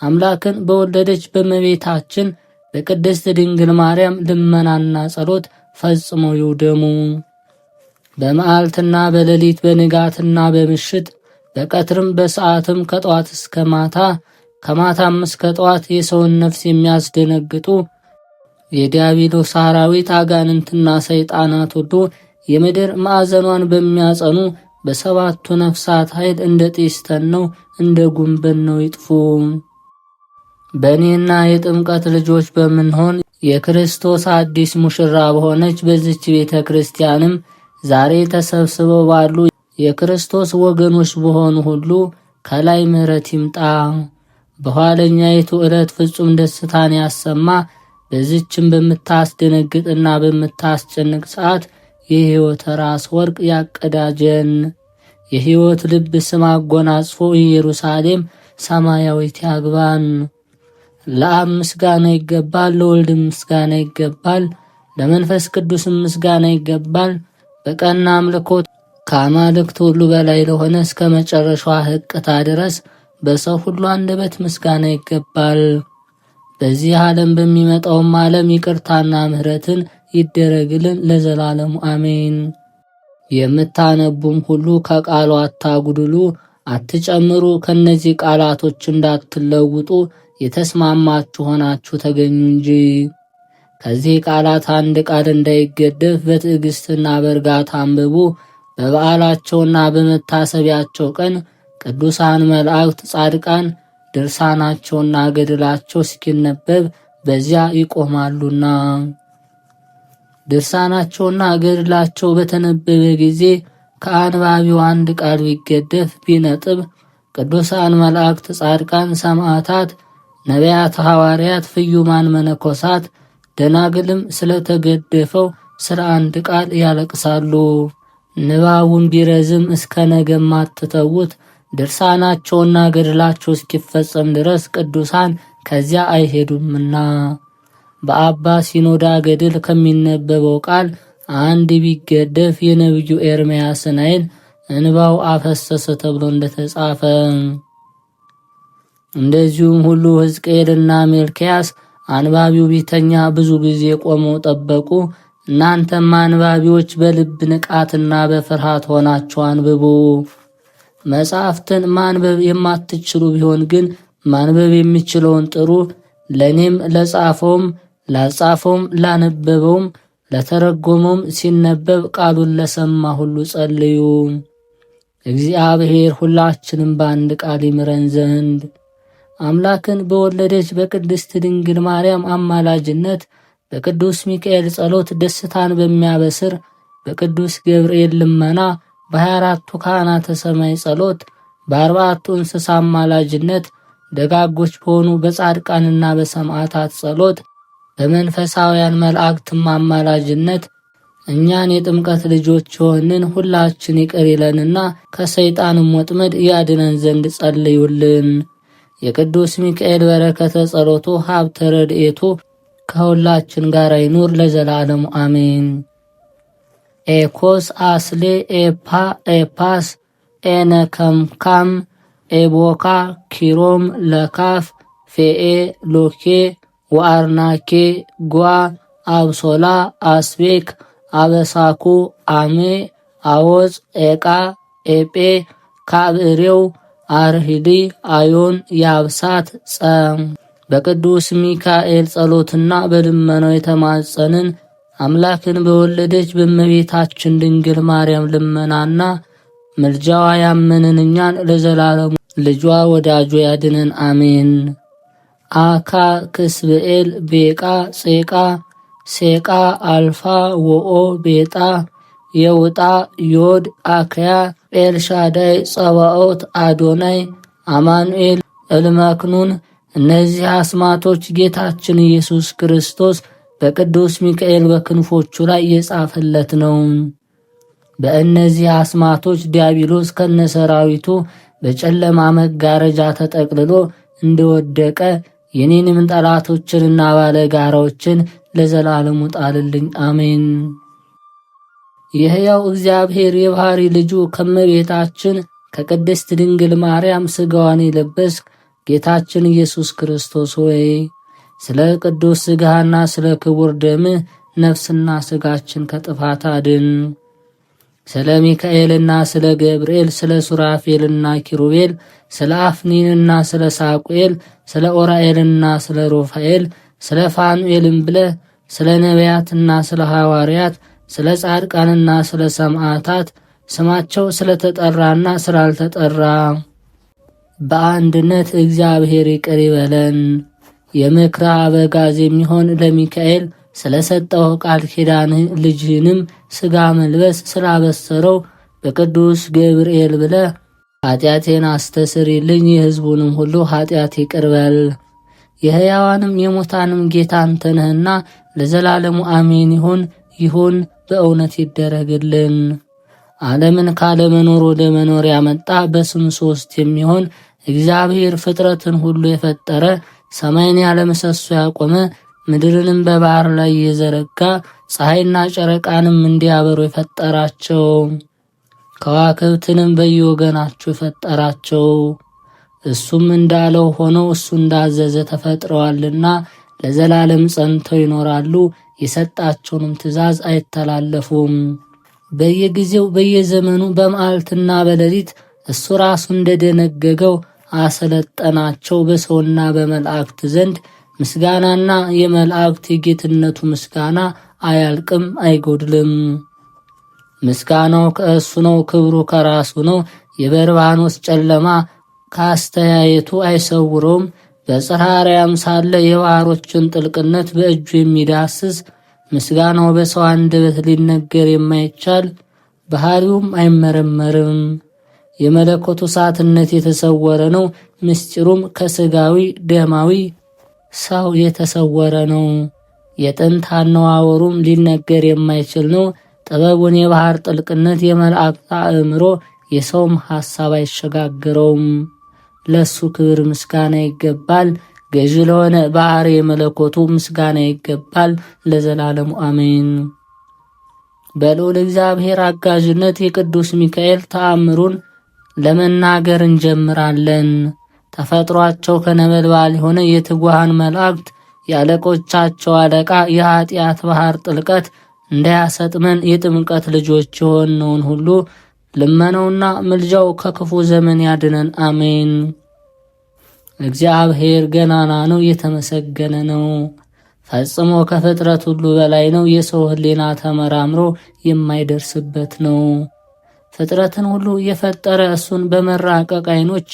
አምላክን በወለደች በእመቤታችን በቅድስት ድንግል ማርያም ልመናና ጸሎት ፈጽመው ይውደሙ። በመዓልትና በሌሊት በንጋትና በምሽት በቀትርም በሰዓትም ከጠዋት እስከ ማታ ከማታም እስከ ጠዋት የሰውን ነፍስ የሚያስደነግጡ የዲያብሎስ ሰራዊት አጋንንትና ሰይጣናት ሁሉ የምድር ማዕዘኗን በሚያጸኑ በሰባቱ ነፍሳት ኃይል እንደ ጢስ ተነው እንደ ጉንበን ነው ይጥፉ። በእኔና የጥምቀት ልጆች በምንሆን የክርስቶስ አዲስ ሙሽራ በሆነች በዚች ቤተ ክርስቲያንም ዛሬ ተሰብስበው ባሉ የክርስቶስ ወገኖች በሆኑ ሁሉ ከላይ ምሕረት ይምጣ። በኋለኛይቱ ዕለት ፍጹም ደስታን ያሰማ። በዚችም በምታስደነግጥና በምታስጨንቅ ሰዓት የሕይወት ራስ ወርቅ ያቀዳጀን። የሕይወት ልብ ስም አጎናጽፎ ኢየሩሳሌም ሰማያዊት ያግባን። ለአብ ምስጋና ይገባል፣ ለወልድ ምስጋና ይገባል፣ ለመንፈስ ቅዱስም ምስጋና ይገባል። በቀና አምልኮት ከአማልክት ሁሉ በላይ ለሆነ እስከ መጨረሻዋ ሕቅታ ድረስ በሰው ሁሉ አንደበት ምስጋና ይገባል። በዚህ ዓለም በሚመጣውም ዓለም ይቅርታና ምሕረትን ይደረግልን ለዘላለሙ አሜን። የምታነቡም ሁሉ ከቃሉ አታጉድሉ፣ አትጨምሩ። ከነዚህ ቃላቶች እንዳትለውጡ የተስማማችሁ ሆናችሁ ተገኙ እንጂ። ከዚህ ቃላት አንድ ቃል እንዳይገደፍ በትዕግስትና በእርጋታ አንብቡ። በበዓላቸውና በመታሰቢያቸው ቀን ቅዱሳን መላእክት፣ ጻድቃን ድርሳናቸውና ገድላቸው እስኪነበብ በዚያ ይቆማሉና። ድርሳናቸውና ገድላቸው በተነበበ ጊዜ ከአንባቢው አንድ ቃል ቢገደፍ ቢነጥብ ቅዱሳን መላእክት፣ ጻድቃን፣ ሰማዕታት፣ ነቢያት፣ ሐዋርያት፣ ፍዩማን መነኮሳት፣ ደናግልም ስለተገደፈው ስለ አንድ ቃል ያለቅሳሉ። ንባቡን ቢረዝም እስከ ነገም አትተዉት። ድርሳናቸውና ገድላቸው እስኪፈጸም ድረስ ቅዱሳን ከዚያ አይሄዱምና። በአባ ሲኖዳ ገድል ከሚነበበው ቃል አንድ ቢገደፍ የነቢዩ ኤርምያስን ዓይን እንባው አፈሰሰ ተብሎ እንደተጻፈ እንደዚሁም ሁሉ ሕዝቅኤልና ሚልክያስ አንባቢው ቢተኛ ብዙ ጊዜ ቆመው ጠበቁ። እናንተም አንባቢዎች በልብ ንቃትና በፍርሃት ሆናችሁ አንብቡ። መጻሕፍትን ማንበብ የማትችሉ ቢሆን ግን ማንበብ የሚችለውን ጥሩ። ለእኔም ለጻፈውም ላጻፈውም ላነበበውም ለተረጎመውም ሲነበብ ቃሉን ለሰማ ሁሉ ጸልዩ። እግዚአብሔር ሁላችንም በአንድ ቃል ይምረን ዘንድ አምላክን በወለደች በቅድስት ድንግል ማርያም አማላጅነት በቅዱስ ሚካኤል ጸሎት ደስታን በሚያበስር በቅዱስ ገብርኤል ልመና በ24ቱ ካህናተ ሰማይ ጸሎት በ40ቱ እንስሳ አማላጅነት ደጋጎች በሆኑ በጻድቃንና በሰማዕታት ጸሎት በመንፈሳውያን መላእክትም አማላጅነት እኛን የጥምቀት ልጆች የሆንን ሁላችን ይቅር ይለንና ከሰይጣንም ወጥመድ ያድነን ዘንድ ጸልዩልን። የቅዱስ ሚካኤል በረከተ ጸሎቱ ሀብተ ረድኤቱ ከሁላችን ጋር ይኑር ለዘላለሙ አሜን። ኤኮስ አስሌ ኤፓ ኤፓስ ኤነከምካም ኤቦካ ኪሮም ለካፍ ፌኤ ሎኬ ወአርናኬ ጓ አብሶላ አስቤክ አበሳኩ አሜ አወፅ ኤቃ ኤጴ ካብሬው አርሂሊ አዮን ያብሳት ጸም። በቅዱስ ሚካኤል ጸሎትና በልመናው የተማጸንን አምላክን በወለደች በእመቤታችን ድንግል ማርያም ልመናና ምልጃዋ ያመንን እኛን ለዘላለሙ ልጇ ወዳጇ ያድነን አሜን። አካ ክስብኤል ቤቃ ጼቃ ሴቃ አልፋ ወኦ ቤጣ የውጣ ዮድ አክያ ኤልሻዳይ ጸባኦት አዶናይ አማኑኤል እልመክኑን። እነዚህ አስማቶች ጌታችን ኢየሱስ ክርስቶስ በቅዱስ ሚካኤል በክንፎቹ ላይ የጻፈለት ነው። በእነዚህ አስማቶች ዲያብሎስ ከነሰራዊቱ በጨለማ መጋረጃ ተጠቅልሎ እንደወደቀ የኔንም ጠላቶችንና ባለጋራዎችን ለዘላለሙ ጣልልኝ አሜን። የሕያው እግዚአብሔር የባህሪ ልጁ ከመቤታችን ከቅድስት ድንግል ማርያም ሥጋዋን የለበስክ ጌታችን ኢየሱስ ክርስቶስ ሆይ ስለ ቅዱስ ሥጋህና ስለ ክቡር ደምህ ነፍስና ሥጋችን ከጥፋት አድን። ስለ ሚካኤልና ስለ ገብርኤል፣ ስለ ሱራፌልና ኪሩቤል፣ ስለ አፍኒንና ስለ ሳቁኤል፣ ስለ ኦራኤልና ስለ ሩፋኤል፣ ስለ ፋኑኤልም ብለህ ስለ ነቢያትና ስለ ሐዋርያት፣ ስለ ጻድቃንና ስለ ሰማዕታት ስማቸው ስለ ተጠራና ስላልተጠራ በአንድነት እግዚአብሔር ይቅር ይበለን። የምክረ አበጋዝ የሚሆን ለሚካኤል ስለሰጠው ቃል ኪዳን ልጅህንም ሥጋ መልበስ ስላበሰረው በቅዱስ ገብርኤል ብለህ ኃጢአቴን አስተስሪልኝ፣ የሕዝቡንም ሁሉ ኃጢአት ይቅር በል። የሕያዋንም የሙታንም ጌታ አንተ ነህና ለዘላለሙ አሜን። ይሁን በእውነት ይደረግልን። ዓለምን ካለመኖር ወደ መኖር ያመጣ በስም ሦስት የሚሆን እግዚአብሔር ፍጥረትን ሁሉ የፈጠረ ሰማይን ያለ ምሰሶ ያቆመ ምድርንም በባህር ላይ የዘረጋ ፀሐይና ጨረቃንም እንዲያበሩ የፈጠራቸው ከዋክብትንም በየወገናቸው የፈጠራቸው እሱም እንዳለው ሆነው እሱ እንዳዘዘ ተፈጥረዋልና ለዘላለም ጸንተው ይኖራሉ። የሰጣቸውንም ትእዛዝ አይተላለፉም። በየጊዜው በየዘመኑ በመዓልትና በሌሊት እሱ ራሱ እንደደነገገው አሰለጠናቸው። በሰውና በመላእክት ዘንድ ምስጋናና የመላእክት የጌትነቱ ምስጋና አያልቅም አይጎድልም። ምስጋናው ከእሱ ነው፣ ክብሩ ከራሱ ነው። የበርባኖስ ጨለማ ካስተያየቱ አይሰውረውም። በጽርሐ አርያም ሳለ የባህሮችን ጥልቅነት በእጁ የሚዳስስ ምስጋናው በሰው አንደበት ሊነገር የማይቻል ባህሪውም አይመረመርም። የመለኮቱ እሳትነት የተሰወረ ነው። ምስጢሩም ከስጋዊ ደማዊ ሰው የተሰወረ ነው። የጥንት አነዋወሩም ሊነገር የማይችል ነው። ጥበቡን የባህር ጥልቅነት የመላእክት አእምሮ የሰውም ሐሳብ አይሸጋግረውም። ለሱ ክብር ምስጋና ይገባል። ገዢ ለሆነ ባህሪ የመለኮቱ ምስጋና ይገባል ለዘላለሙ አሜን። በልዑል እግዚአብሔር አጋዥነት የቅዱስ ሚካኤል ተአምሩን ለመናገር እንጀምራለን። ተፈጥሯቸው ከነበልባል የሆነ የትጉሃን መላእክት የአለቆቻቸው አለቃ የኃጢአት ባህር ጥልቀት እንዳያሰጥመን የጥምቀት ልጆች የሆነውን ሁሉ ልመናውና ምልጃው ከክፉ ዘመን ያድነን፣ አሜን። እግዚአብሔር ገናና ነው፣ የተመሰገነ ነው። ፈጽሞ ከፍጥረት ሁሉ በላይ ነው። የሰው ሕሊና ተመራምሮ የማይደርስበት ነው። ፍጥረትን ሁሉ የፈጠረ እሱን በመራቀቅ ዓይኖች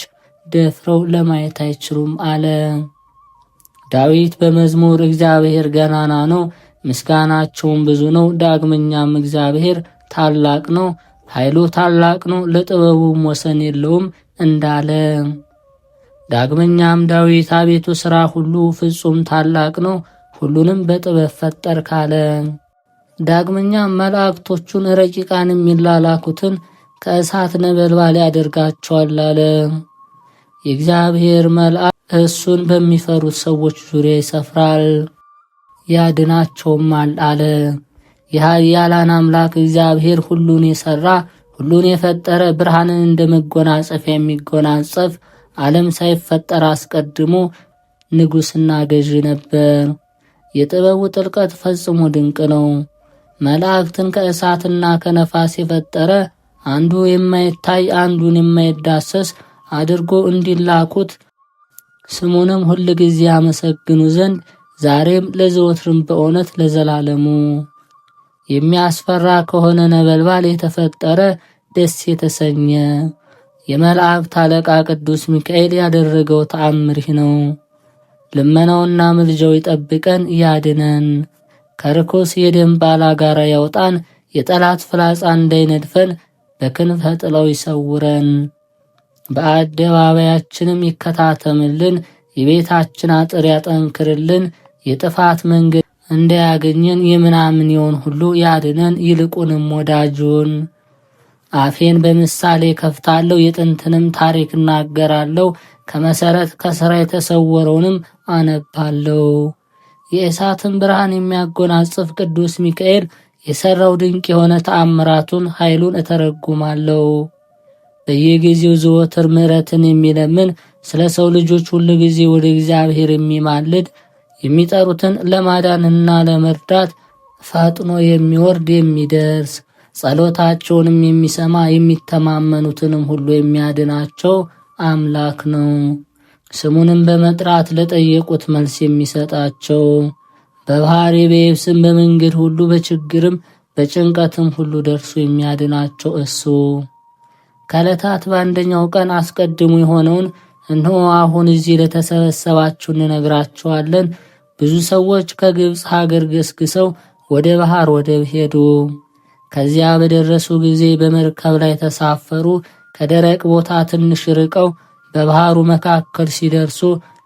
ደፍረው ለማየት አይችሉም አለ። ዳዊት በመዝሙር እግዚአብሔር ገናና ነው፣ ምስጋናቸውም ብዙ ነው። ዳግመኛም እግዚአብሔር ታላቅ ነው፣ ኃይሉ ታላቅ ነው፣ ለጥበቡም ወሰን የለውም እንዳለ። ዳግመኛም ዳዊት አቤቱ ሥራ ሁሉ ፍጹም ታላቅ ነው፣ ሁሉንም በጥበብ ፈጠር ካለ። ዳግመኛም መላእክቶቹን ረቂቃን የሚላላኩትን ከእሳት ነበልባል ያደርጋቸዋል አለ። የእግዚአብሔር መልአክ እሱን በሚፈሩት ሰዎች ዙሪያ ይሰፍራል ያድናቸውማል አለ። የኃያላን አምላክ እግዚአብሔር ሁሉን የሠራ ሁሉን የፈጠረ ብርሃንን እንደ መጎናጸፊያ የሚጎናጸፍ ዓለም ሳይፈጠር አስቀድሞ ንጉሥና ገዢ ነበር። የጥበቡ ጥልቀት ፈጽሞ ድንቅ ነው። መላእክትን ከእሳትና ከነፋስ የፈጠረ አንዱ የማይታይ አንዱን የማይዳሰስ አድርጎ እንዲላኩት ስሙንም ሁል ጊዜ ያመሰግኑ ዘንድ ዛሬም ለዘወትርም በእውነት ለዘላለሙ የሚያስፈራ ከሆነ ነበልባል የተፈጠረ ደስ የተሰኘ የመላእክት አለቃ ቅዱስ ሚካኤል ያደረገው ተአምር ይህ ነው። ልመናውና ምልጃው ይጠብቀን ያድነን፣ ከርኩስ የደም ባላጋራ ያውጣን፣ የጠላት ፍላጻ እንዳይነድፈን በክንፈ ጥላው ይሰውረን፣ በአደባባያችንም ይከታተምልን፣ የቤታችን አጥር ያጠንክርልን፣ የጥፋት መንገድ እንዳያገኘን የምናምኔውን ሁሉ ያድነን፣ ይልቁንም ወዳጁን። አፌን በምሳሌ ከፍታለሁ፣ የጥንትንም ታሪክ እናገራለሁ፣ ከመሰረት ከሥራ የተሰወረውንም አነባለሁ። የእሳትን ብርሃን የሚያጎናጽፍ ቅዱስ ሚካኤል የሠራው ድንቅ የሆነ ተአምራቱን ኃይሉን እተረጉማለሁ። በየጊዜው ዘወትር ምሕረትን የሚለምን ስለ ሰው ልጆች ሁሉ ጊዜ ወደ እግዚአብሔር የሚማልድ የሚጠሩትን ለማዳንና ለመርዳት ፈጥኖ የሚወርድ የሚደርስ ጸሎታቸውንም የሚሰማ የሚተማመኑትንም ሁሉ የሚያድናቸው አምላክ ነው። ስሙንም በመጥራት ለጠየቁት መልስ የሚሰጣቸው በባህር በየብስም በመንገድ ሁሉ በችግርም በጭንቀትም ሁሉ ደርሶ የሚያድናቸው እሱ ከዕለታት በአንደኛው ቀን አስቀድሞ የሆነውን እነሆ አሁን እዚህ ለተሰበሰባችሁ እንነግራችኋለን። ብዙ ሰዎች ከግብፅ ሀገር ገስግሰው ወደ ባህር ወደብ ሄዱ። ከዚያ በደረሱ ጊዜ በመርከብ ላይ ተሳፈሩ። ከደረቅ ቦታ ትንሽ ርቀው በባህሩ መካከል ሲደርሱ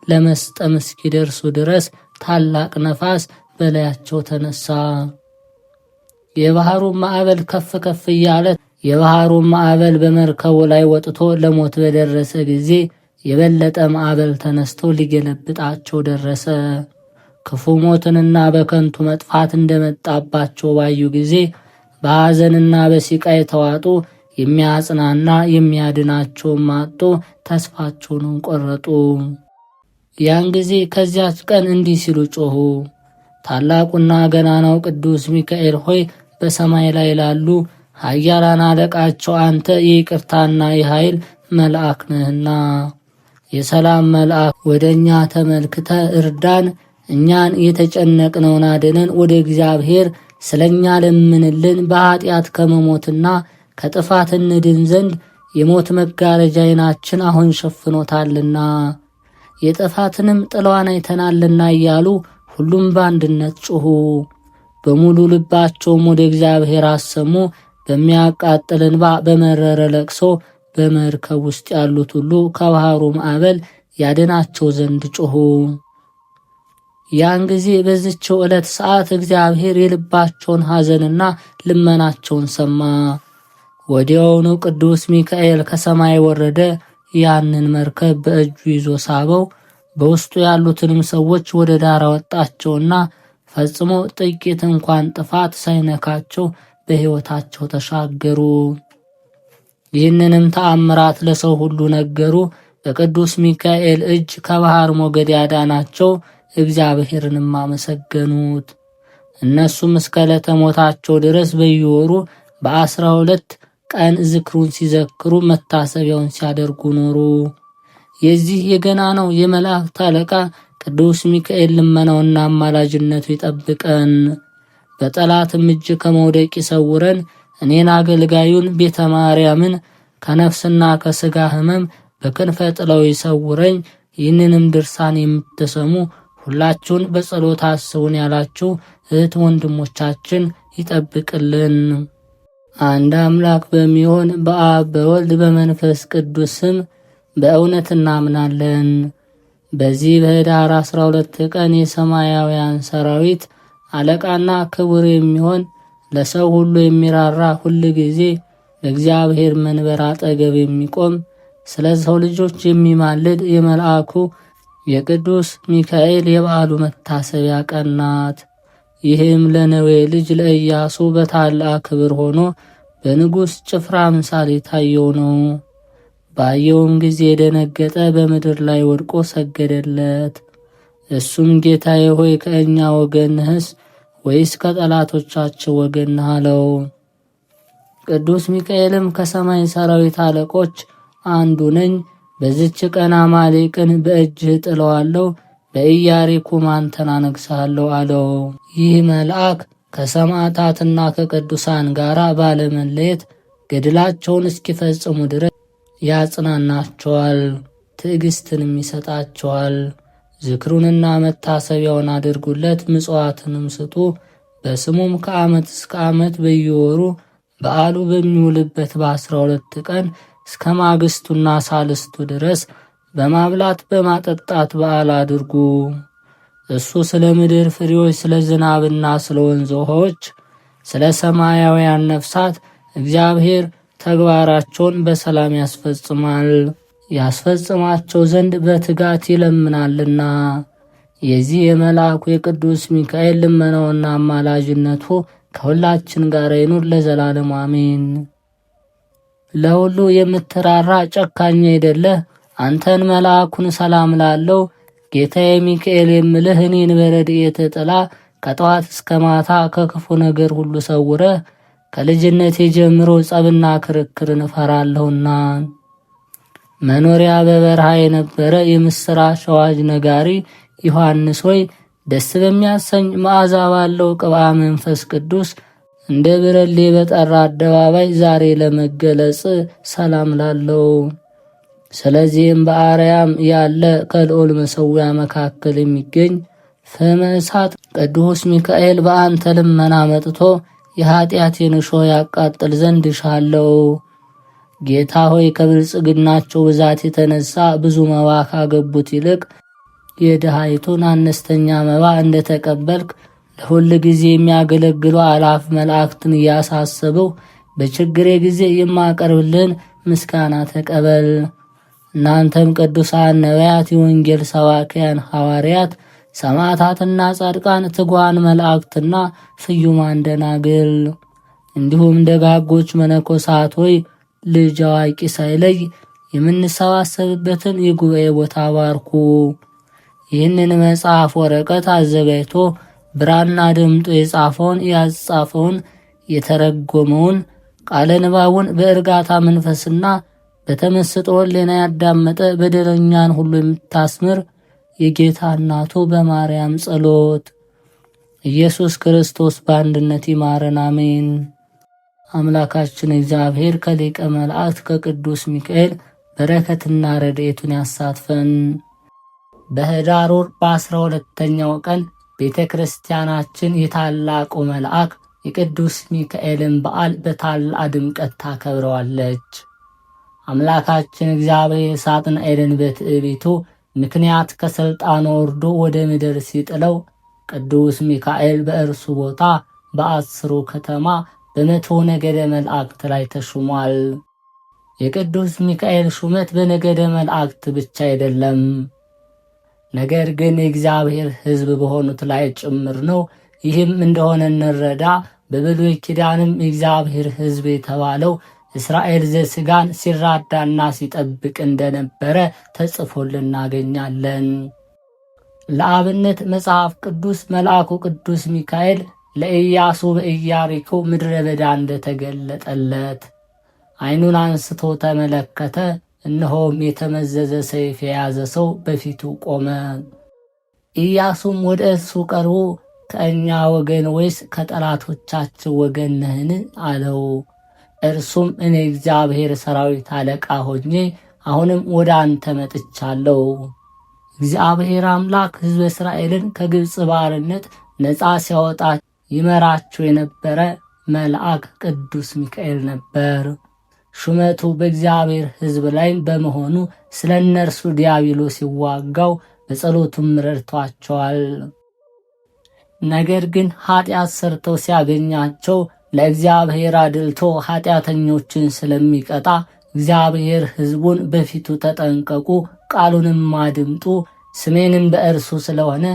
ለመስጠም እስኪደርሱ ድረስ ታላቅ ነፋስ በላያቸው ተነሳ። የባህሩ ማዕበል ከፍ ከፍ እያለ የባህሩ ማዕበል በመርከቡ ላይ ወጥቶ ለሞት በደረሰ ጊዜ የበለጠ ማዕበል ተነስቶ ሊገለብጣቸው ደረሰ። ክፉ ሞትንና በከንቱ መጥፋት እንደመጣባቸው ባዩ ጊዜ በሐዘንና በሲቃይ ተዋጡ። የሚያጽናና የሚያድናቸውም አጡ። ተስፋቸውን ቆረጡ። ያን ጊዜ ከዚያች ቀን እንዲህ ሲሉ ጮኹ። ታላቁና ገናናው ቅዱስ ሚካኤል ሆይ በሰማይ ላይ ላሉ ኃያላን አለቃቸው አንተ የይቅርታና የኃይል መልአክ ነህና የሰላም መልአክ ወደ እኛ ተመልክተ እርዳን፣ እኛን የተጨነቅነውን አድነን፣ ወደ እግዚአብሔር ስለኛ ለምንልን፣ በኃጢአት ከመሞትና ከጥፋት እንድን ዘንድ የሞት መጋረጃ ዓይናችን አሁን ሸፍኖታልና የጥፋትንም ጥላዋን አይተናልና እያሉ ሁሉም በአንድነት ጮኹ። በሙሉ ልባቸውም ወደ እግዚአብሔር አሰሙ። በሚያቃጥል እንባ በመረረ ለቅሶ በመርከብ ውስጥ ያሉት ሁሉ ከባህሩ ማዕበል ያድናቸው ዘንድ ጮኹ። ያን ጊዜ በዚችው ዕለት ሰዓት እግዚአብሔር የልባቸውን ሐዘንና ልመናቸውን ሰማ። ወዲያውኑ ቅዱስ ሚካኤል ከሰማይ ወረደ። ያንን መርከብ በእጁ ይዞ ሳበው። በውስጡ ያሉትንም ሰዎች ወደ ዳር አወጣቸውና ፈጽሞ ጥቂት እንኳን ጥፋት ሳይነካቸው በሕይወታቸው ተሻገሩ። ይህንንም ተአምራት ለሰው ሁሉ ነገሩ። በቅዱስ ሚካኤል እጅ ከባህር ሞገድ ያዳናቸው እግዚአብሔርንም አመሰገኑት። እነሱም እስከ ዕለተ ሞታቸው ድረስ በየወሩ በ12 ቀን ዝክሩን ሲዘክሩ መታሰቢያውን ሲያደርጉ ኖሩ። የዚህ የገናናው የመላእክት አለቃ ቅዱስ ሚካኤል ልመናውና አማላጅነቱ ይጠብቀን፣ በጠላትም እጅ ከመውደቅ ይሰውረን። እኔን አገልጋዩን ቤተ ማርያምን ከነፍስና ከሥጋ ሕመም በክንፈ ጥለው ይሰውረኝ። ይህንንም ድርሳን የምትሰሙ ሁላችሁን በጸሎት አስቡን ያላችሁ እህት ወንድሞቻችን ይጠብቅልን። አንድ አምላክ በሚሆን በአብ በወልድ በመንፈስ ቅዱስ ስም በእውነት እናምናለን። በዚህ በኅዳር 12 ቀን የሰማያውያን ሰራዊት አለቃና ክቡር የሚሆን ለሰው ሁሉ የሚራራ ሁል ጊዜ በእግዚአብሔር መንበር አጠገብ የሚቆም ስለ ሰው ልጆች የሚማልድ የመልአኩ የቅዱስ ሚካኤል የበዓሉ መታሰቢያ ቀን ናት። ይህም ለነዌ ልጅ ለኢያሱ በታላቅ ክብር ሆኖ በንጉሥ ጭፍራ ምሳሌ ታየው ነው። ባየውም ጊዜ የደነገጠ በምድር ላይ ወድቆ ሰገደለት። እሱም ጌታዬ ሆይ ከእኛ ወገን ነህስ ወይስ ከጠላቶቻቸው ወገን ነህ አለው። ቅዱስ ሚካኤልም ከሰማይ ሰራዊት አለቆች አንዱ ነኝ፣ በዚች ቀን አማሌቅን በእጅህ ጥለዋለሁ፣ በኢያሪኮም አንተን አነግሣለሁ አለው። ይህ መልአክ ከሰማዕታትና ከቅዱሳን ጋር ባለመለየት ገድላቸውን እስኪፈጽሙ ድረስ ያጽናናቸዋል፣ ትዕግስትንም ይሰጣቸዋል። ዝክሩንና መታሰቢያውን አድርጉለት፣ ምጽዋትንም ስጡ። በስሙም ከዓመት እስከ ዓመት በየወሩ በዓሉ በሚውልበት በ12 ቀን እስከ ማግስቱና ሳልስቱ ድረስ በማብላት በማጠጣት በዓል አድርጉ። እሱ ስለ ምድር ፍሬዎች፣ ስለ ዝናብና ስለ ወንዝ ውሃዎች፣ ስለ ሰማያውያን ነፍሳት እግዚአብሔር ተግባራቸውን በሰላም ያስፈጽማቸው ዘንድ በትጋት ይለምናልና። የዚህ የመልአኩ የቅዱስ ሚካኤል ልመናውና አማላጅነቱ ከሁላችን ጋር ይኑር ለዘላለም አሜን። ለሁሉ የምትራራ ጨካኝ አይደለህ፣ አንተን መልአኩን ሰላም ላለው ጌታዬ ሚካኤል የምልህ እኔን በረድኤት ጥላ ከጠዋት እስከ ማታ ከክፉ ነገር ሁሉ ሰውረህ ከልጅነቴ ጀምሮ ጸብና ክርክርን እፈራለሁና። መኖሪያ በበረሃ የነበረ የምስራች አዋጅ ነጋሪ ዮሐንስ ሆይ ደስ በሚያሰኝ መዓዛ ባለው ቅብአ መንፈስ ቅዱስ እንደ ብረሌ በጠራ አደባባይ ዛሬ ለመገለጽ ሰላም ላለው። ስለዚህም በአርያም ያለ ከልዑል መሠዊያ መካከል የሚገኝ ፍመ እሳት ቅዱስ ሚካኤል በአንተ ልመና መጥቶ የኃጢአቴን እሾህ ያቃጥል ዘንድ እሻለሁ። ጌታ ሆይ ከብልጽግናቸው ብዛት የተነሳ ብዙ መባ ካገቡት ይልቅ የድሃይቱን አነስተኛ መባ እንደተቀበልክ ለሁል ጊዜ የሚያገለግሉ አላፍ መላእክትን እያሳሰበው በችግሬ ጊዜ የማቀርብልን ምስጋና ተቀበል። እናንተም ቅዱሳን ነቢያት፣ የወንጌል ሰባክያን ሐዋርያት፣ ሰማዕታትና ጻድቃን፣ ትጉሃን መላእክትና ፍዩማን ደናግል እንዲሁም ደጋጎች መነኮሳት ሆይ ልጅ አዋቂ ሳይለይ የምንሰባሰብበትን የጉባኤ ቦታ ባርኩ። ይህንን መጽሐፍ ወረቀት አዘጋጅቶ ብራና ደምጦ የጻፈውን ያጻፈውን የተረጎመውን ቃለ ንባቡን በእርጋታ መንፈስና በተመስጦ ሕሊና ያዳመጠ በደለኛን ሁሉ የምታስምር የጌታ እናቱ በማርያም ጸሎት ኢየሱስ ክርስቶስ በአንድነት ይማረን፣ አሜን። አምላካችን እግዚአብሔር ከሊቀ መላእክት ከቅዱስ ሚካኤል በረከትና ረድኤቱን ያሳትፈን። በኅዳር ወር በ12ኛው ቀን ቤተ ክርስቲያናችን የታላቁ መልአክ የቅዱስ ሚካኤልን በዓል በታላቅ ድምቀት ታከብረዋለች። አምላካችን እግዚአብሔር ሳጥናኤልን በትዕቢቱ ምክንያት ከሥልጣኑ ወርዶ ወደ ምድር ሲጥለው ቅዱስ ሚካኤል በእርሱ ቦታ በ10 ከተማ በ100 ነገደ መላእክት ላይ ተሹሟል። የቅዱስ ሚካኤል ሹመት በነገደ መላእክት ብቻ አይደለም፣ ነገር ግን የእግዚአብሔር ሕዝብ በሆኑት ላይ ጭምር ነው። ይህም እንደሆነ እንረዳ። በብሉይ ኪዳንም የእግዚአብሔር ሕዝብ የተባለው እስራኤል ዘሥጋን ሲራዳና ሲጠብቅ እንደነበረ ተጽፎልን እናገኛለን። ለአብነት መጽሐፍ ቅዱስ መልአኩ ቅዱስ ሚካኤል ለኢያሱ በኢያሪኮ ምድረ በዳ እንደተገለጠለት ዓይኑን አንስቶ ተመለከተ፣ እነሆም የተመዘዘ ሰይፍ የያዘ ሰው በፊቱ ቆመ። ኢያሱም ወደ እርሱ ቀርቦ ከእኛ ወገን ወይስ ከጠላቶቻችን ወገን ነህን? አለው። እርሱም እኔ እግዚአብሔር ሰራዊት አለቃ ሆኜ አሁንም ወደ አንተ መጥቻለሁ። እግዚአብሔር አምላክ ሕዝበ እስራኤልን ከግብፅ ባርነት ነፃ ሲያወጣ ይመራቸው የነበረ መልአክ ቅዱስ ሚካኤል ነበር። ሹመቱ በእግዚአብሔር ሕዝብ ላይ በመሆኑ ስለ እነርሱ ዲያብሎስ ሲዋጋው በጸሎቱም ረድቷቸዋል። ነገር ግን ኃጢአት ሰርተው ሲያገኛቸው ለእግዚአብሔር አድልቶ ኃጢአተኞችን ስለሚቀጣ እግዚአብሔር ሕዝቡን በፊቱ ተጠንቀቁ፣ ቃሉንም አድምጡ፣ ስሜንም በእርሱ ስለሆነ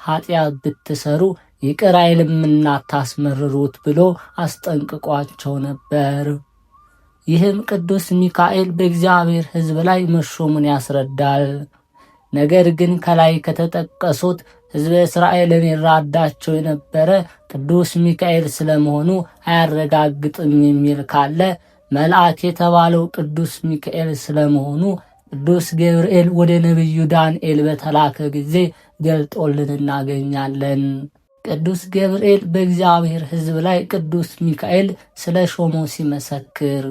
ኃጢአት ብትሰሩ ይቅር አይልምና አታስመርሩት ብሎ አስጠንቅቋቸው ነበር። ይህም ቅዱስ ሚካኤል በእግዚአብሔር ሕዝብ ላይ መሾሙን ያስረዳል። ነገር ግን ከላይ ከተጠቀሱት ሕዝበ እስራኤልን ይራዳቸው የነበረ ቅዱስ ሚካኤል ስለመሆኑ አያረጋግጥም የሚል ካለ መልአክ የተባለው ቅዱስ ሚካኤል ስለመሆኑ ቅዱስ ገብርኤል ወደ ነቢዩ ዳንኤል በተላከ ጊዜ ገልጦልን እናገኛለን። ቅዱስ ገብርኤል በእግዚአብሔር ሕዝብ ላይ ቅዱስ ሚካኤል ስለ ሾሞ ሲመሰክር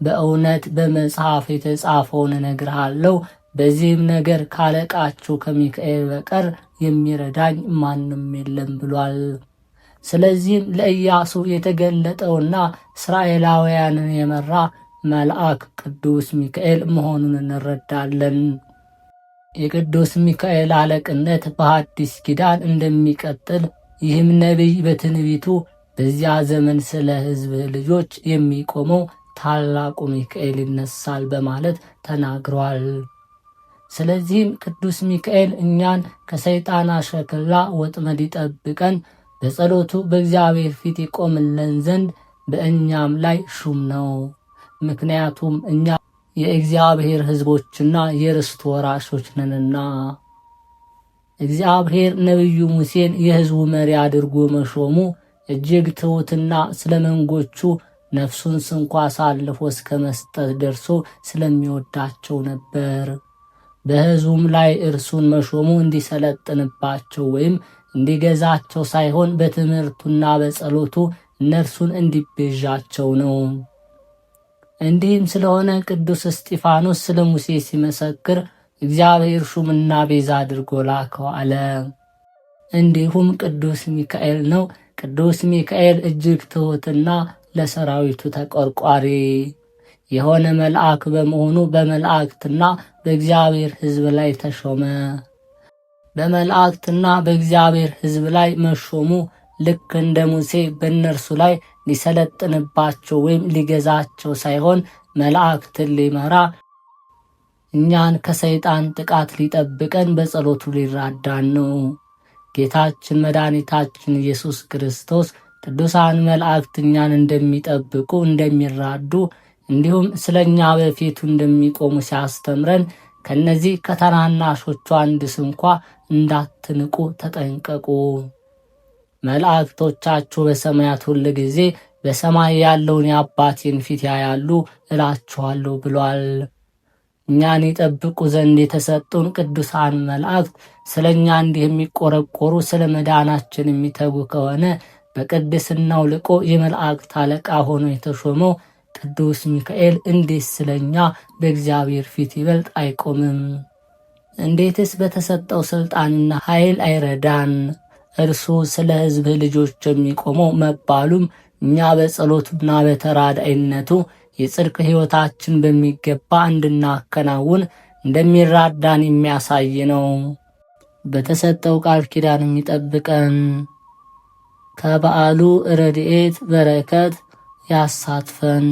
በእውነት በመጽሐፍ የተጻፈውን እነግርሃለሁ፣ በዚህም ነገር ካለቃችሁ ከሚካኤል በቀር የሚረዳኝ ማንም የለም ብሏል። ስለዚህም ለኢያሱ የተገለጠውና እስራኤላውያንን የመራ መልአክ ቅዱስ ሚካኤል መሆኑን እንረዳለን። የቅዱስ ሚካኤል አለቅነት በሐዲስ ኪዳን እንደሚቀጥል ይህም ነቢይ በትንቢቱ በዚያ ዘመን ስለ ሕዝብ ልጆች የሚቆመው ታላቁ ሚካኤል ይነሳል በማለት ተናግሯል። ስለዚህም ቅዱስ ሚካኤል እኛን ከሰይጣን አሽከላ ወጥመድ ይጠብቀን፣ በጸሎቱ በእግዚአብሔር ፊት ይቆምልን ዘንድ በእኛም ላይ ሹም ነው። ምክንያቱም እኛ የእግዚአብሔር ሕዝቦችና የርስቱ ወራሾች ነንና። እግዚአብሔር ነቢዩ ሙሴን የሕዝቡ መሪ አድርጎ መሾሙ እጅግ ትሑትና ስለ መንጎቹ ነፍሱን ስንኳ አሳልፎ እስከ መስጠት ደርሶ ስለሚወዳቸው ነበር። በሕዝቡም ላይ እርሱን መሾሙ እንዲሰለጥንባቸው ወይም እንዲገዛቸው ሳይሆን በትምህርቱና በጸሎቱ እነርሱን እንዲቤዣቸው ነው። እንዲህም ስለሆነ ቅዱስ እስጢፋኖስ ስለ ሙሴ ሲመሰክር እግዚአብሔር ሹምና ቤዛ አድርጎ ላከው አለ። እንዲሁም ቅዱስ ሚካኤል ነው። ቅዱስ ሚካኤል እጅግ ትሑትና ለሰራዊቱ ተቆርቋሪ የሆነ መልአክ በመሆኑ በመላእክትና በእግዚአብሔር ሕዝብ ላይ ተሾመ። በመላእክትና በእግዚአብሔር ሕዝብ ላይ መሾሙ ልክ እንደ ሙሴ በእነርሱ ላይ ሊሰለጥንባቸው ወይም ሊገዛቸው ሳይሆን መላእክትን ሊመራ እኛን ከሰይጣን ጥቃት ሊጠብቀን በጸሎቱ ሊራዳን ነው። ጌታችን መድኃኒታችን ኢየሱስ ክርስቶስ ቅዱሳን መላእክት እኛን እንደሚጠብቁ እንደሚራዱ እንዲሁም ስለ እኛ በፊቱ እንደሚቆሙ ሲያስተምረን ከነዚህ ከታናናሾቹ አንድ ስንኳ እንዳትንቁ ተጠንቀቁ። መላእክቶቻችሁ በሰማያት ሁል ጊዜ በሰማይ ያለውን የአባቴን ፊት ያያሉ እላችኋለሁ ብሏል። እኛን ይጠብቁ ዘንድ የተሰጡን ቅዱሳን መላእክት ስለ እኛ እንዲህ የሚቆረቆሩ ስለ መዳናችን የሚተጉ ከሆነ በቅድስናው ልቆ የመላእክት አለቃ ሆኖ የተሾመው ቅዱስ ሚካኤል እንዴት ስለ እኛ በእግዚአብሔር ፊት ይበልጥ አይቆምም? እንዴትስ በተሰጠው ሥልጣንና ኃይል አይረዳን? እርሱ ስለ ሕዝብ ልጆች የሚቆመው መባሉም እኛ በጸሎቱና በተራዳይነቱ የጽድቅ ሕይወታችን በሚገባ እንድናከናውን እንደሚራዳን የሚያሳይ ነው። በተሰጠው ቃል ኪዳን የሚጠብቀን ከበዓሉ ረድኤት በረከት ያሳትፈን።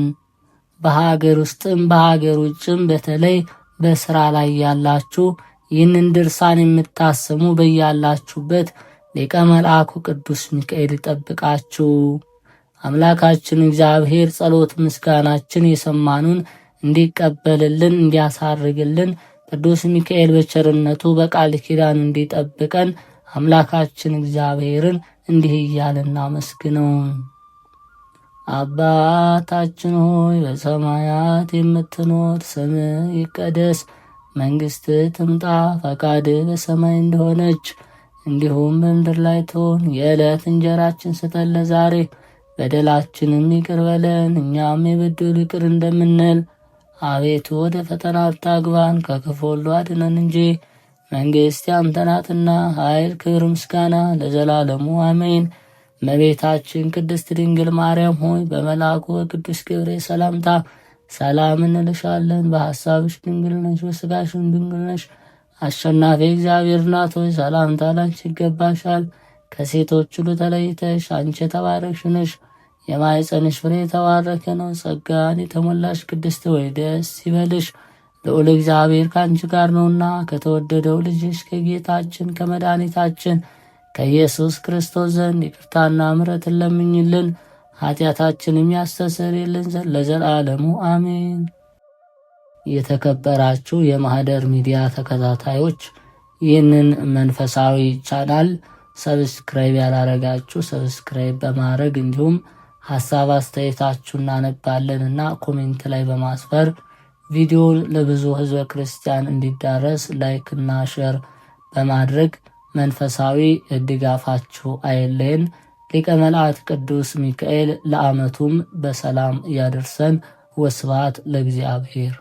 በሀገር ውስጥም በሀገር ውጭም በተለይ በስራ ላይ ያላችሁ ይህንን ድርሳን የምታስሙ በያላችሁበት ሊቀ መልአኩ ቅዱስ ሚካኤል ይጠብቃችሁ። አምላካችን እግዚአብሔር ጸሎት ምስጋናችን የሰማኑን እንዲቀበልልን እንዲያሳርግልን ቅዱስ ሚካኤል በቸርነቱ በቃል ኪዳን እንዲጠብቀን አምላካችን እግዚአብሔርን እንዲህ እያልን እናመስግነው። አባታችን ሆይ በሰማያት የምትኖር፣ ስምህ ይቀደስ፣ መንግሥትህ ትምጣ፣ ፈቃድህ በሰማይ እንደሆነች እንዲሁም በምድር ላይ ትሁን። የዕለት እንጀራችን ስጠን ዛሬ፣ በደላችንም ይቅር በለን እኛም የበደሉ ይቅር እንደምንል። አቤቱ ወደ ፈተና አታግባን፣ ከክፉ ሁሉ አድነን እንጂ መንግሥት ያንተ ናትና፣ ኃይል፣ ክብር፣ ምስጋና ለዘላለሙ አሜን። እመቤታችን ቅድስት ድንግል ማርያም ሆይ በመልአኩ በቅዱስ ገብርኤል ሰላምታ ሰላም እንልሻለን። በሐሳብሽ ድንግል ነሽ፣ በሥጋሽም ድንግል ነሽ። አሸናፊ እግዚአብሔር እናት ሆይ ሰላምታ ላንቺ ይገባሻል። ከሴቶች ሁሉ ተለይተሽ አንቺ የተባረክሽ ነሽ፣ የማኅፀንሽ ፍሬ የተባረከ ነው። ጸጋን የተሞላሽ ቅድስት ሆይ ደስ ይበልሽ፣ ልዑል እግዚአብሔር ከአንቺ ጋር ነውና ከተወደደው ልጅሽ ከጌታችን ከመድኃኒታችን ከኢየሱስ ክርስቶስ ዘንድ ይቅርታና ምሕረትን ለምኝልን ኃጢአታችንም ያስተሰርይልን ዘንድ ለዘላለሙ አሜን። የተከበራችሁ የማህደር ሚዲያ ተከታታዮች ይህንን መንፈሳዊ ቻናል ሰብስክራይብ ያላረጋችሁ ሰብስክራይብ በማድረግ እንዲሁም ሀሳብ አስተያየታችሁ እናነባለንና ኮሜንት ላይ በማስፈር ቪዲዮ ለብዙ ህዝበ ክርስቲያን እንዲዳረስ ላይክ እና ሼር በማድረግ መንፈሳዊ ድጋፋችሁ አይለየን። ሊቀ መላእክት ቅዱስ ሚካኤል ለዓመቱም በሰላም ያደርሰን። ወስብሐት ለእግዚአብሔር።